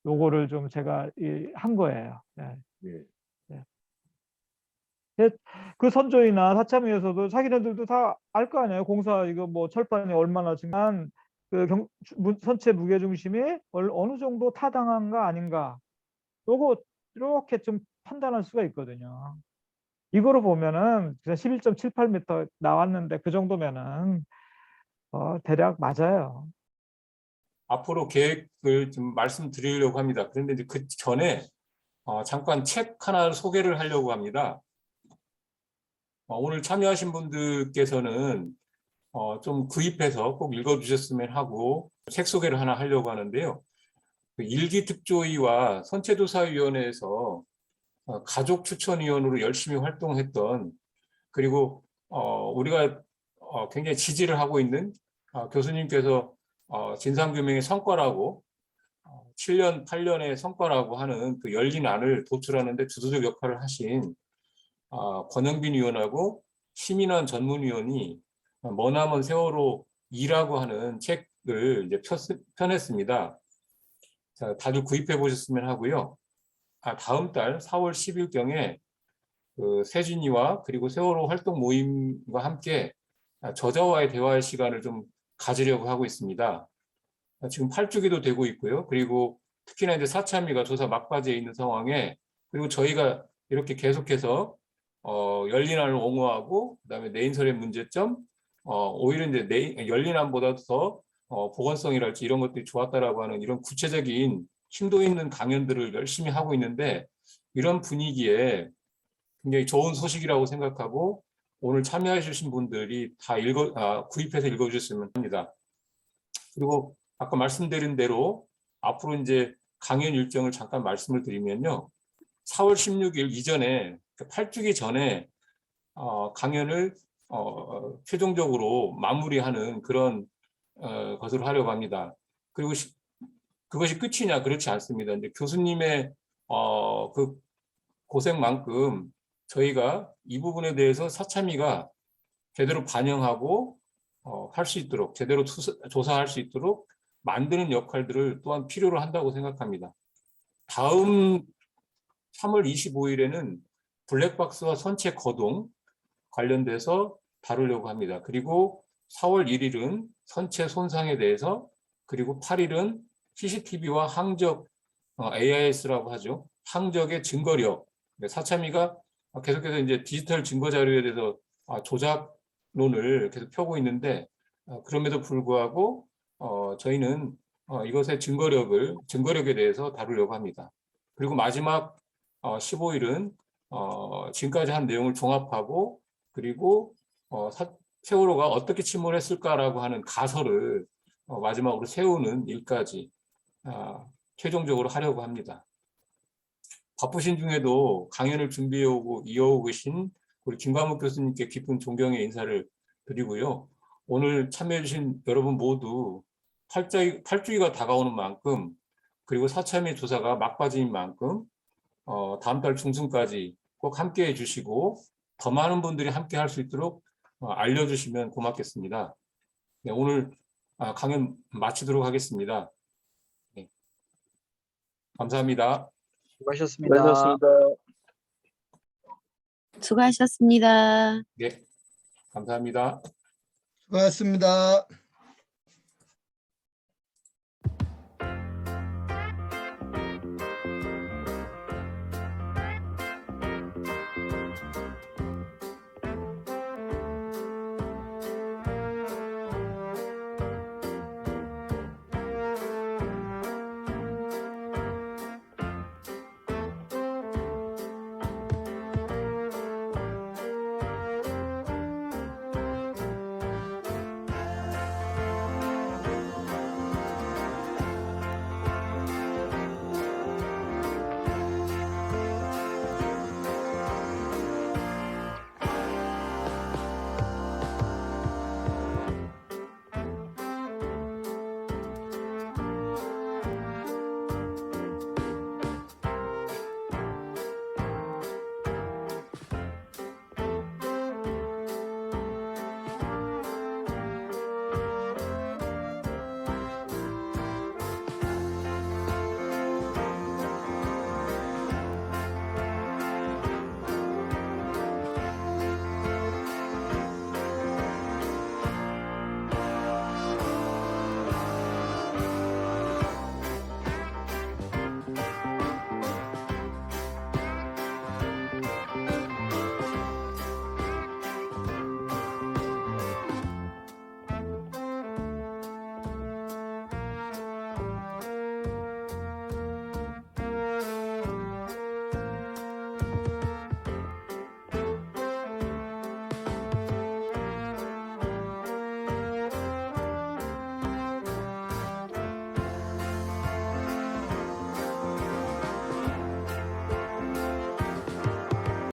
요거를 좀 제가 한 거예요. 네. 그 선조이나 사참위에서도 자기네들도 다 알 거 아니에요. 공사 이거 뭐 철판이 얼마나 지만 그 선체 무게 중심이 어느 정도 타당한가 아닌가 요거 이렇게 좀 판단할 수가 있거든요. 이거로 보면은 11.78m 나왔는데 그 정도면은 대략 맞아요. 앞으로 계획을 좀 말씀드리려고 합니다. 그런데 이제 그 전에 잠깐 책 하나를 소개를 하려고 합니다. 오늘 참여하신 분들께서는 좀 구입해서 꼭 읽어주셨으면 하고 책 소개를 하나 하려고 하는데요. 그 일기특조위와 선체조사위원회에서 가족추천위원으로 열심히 활동했던 그리고 우리가 굉장히 지지를 하고 있는 교수님께서 진상규명의 성과라고 7년, 8년의 성과라고 하는 그 열린 안을 도출하는 데 주도적 역할을 하신 권영빈 위원하고 심인환 전문위원이 머나먼 세월호 2라고 하는 책을 이제 펴냈습니다. 자, 다들 구입해 보셨으면 하고요. 다음 달 4월 10일경에 그 세준이와 그리고 세월호 활동 모임과 함께 저자와의 대화의 시간을 좀 가지려고 하고 있습니다. 지금 8주기도 되고 있고요. 그리고 특히나 이제 사참위가 조사 막바지에 있는 상황에 그리고 저희가 이렇게 계속해서 열린안을 옹호하고 그다음에 내인설의 문제점 오히려 이제 열린안보다 더 보건성이랄지 이런 것들이 좋았다라고 하는 이런 구체적인 심도 있는 강연들을 열심히 하고 있는데 이런 분위기에 굉장히 좋은 소식이라고 생각하고 오늘 참여해 주신 분들이 다 구입해서 읽어주셨으면 합니다. 그리고 아까 말씀드린 대로 앞으로 이제 강연 일정을 잠깐 말씀을 드리면요. 4월 16일 이전에 8주기 전에 강연을 최종적으로 마무리하는 그런 것을 하려고 합니다. 그리고 그것이 끝이냐? 그렇지 않습니다. 이제 교수님의 그 고생만큼 저희가 이 부분에 대해서 사참위가 제대로 반영하고 할 수 있도록 제대로 조사할 수 있도록 만드는 역할들을 또한 필요로 한다고 생각합니다. 다음 3월 25일에는 블랙박스와 선체 거동 관련돼서 다루려고 합니다. 그리고 4월 1일은 선체 손상에 대해서 그리고 8일은 CCTV와 항적 AIS라고 하죠. 항적의 증거력. 사참위가 계속해서 이제 디지털 증거 자료에 대해서 조작론을 계속 펴고 있는데 그럼에도 불구하고 저희는 이것의 증거력에 대해서 다루려고 합니다. 그리고 마지막 15일은 지금까지 한 내용을 종합하고 그리고 세월호가 어떻게 침몰했을까라고 하는 가설을 마지막으로 세우는 일까지 최종적으로 하려고 합니다. 바쁘신 중에도 강연을 준비해오고 이어오고 계신 우리 김광욱 교수님께 깊은 존경의 인사를 드리고요. 오늘 참여해주신 여러분 모두 8주기가 다가오는 만큼 그리고 사참위 조사가 막바지인 만큼 다음 달 중순까지 꼭 함께해 주시고 더 많은 분들이 함께 할 수 있도록 알려주시면 고맙겠습니다. 네, 오늘 강연 마치도록 하겠습니다. 네. 감사합니다. 수고하셨습니다. 수고하셨습니다. 네, 감사합니다. 수고하셨습니다.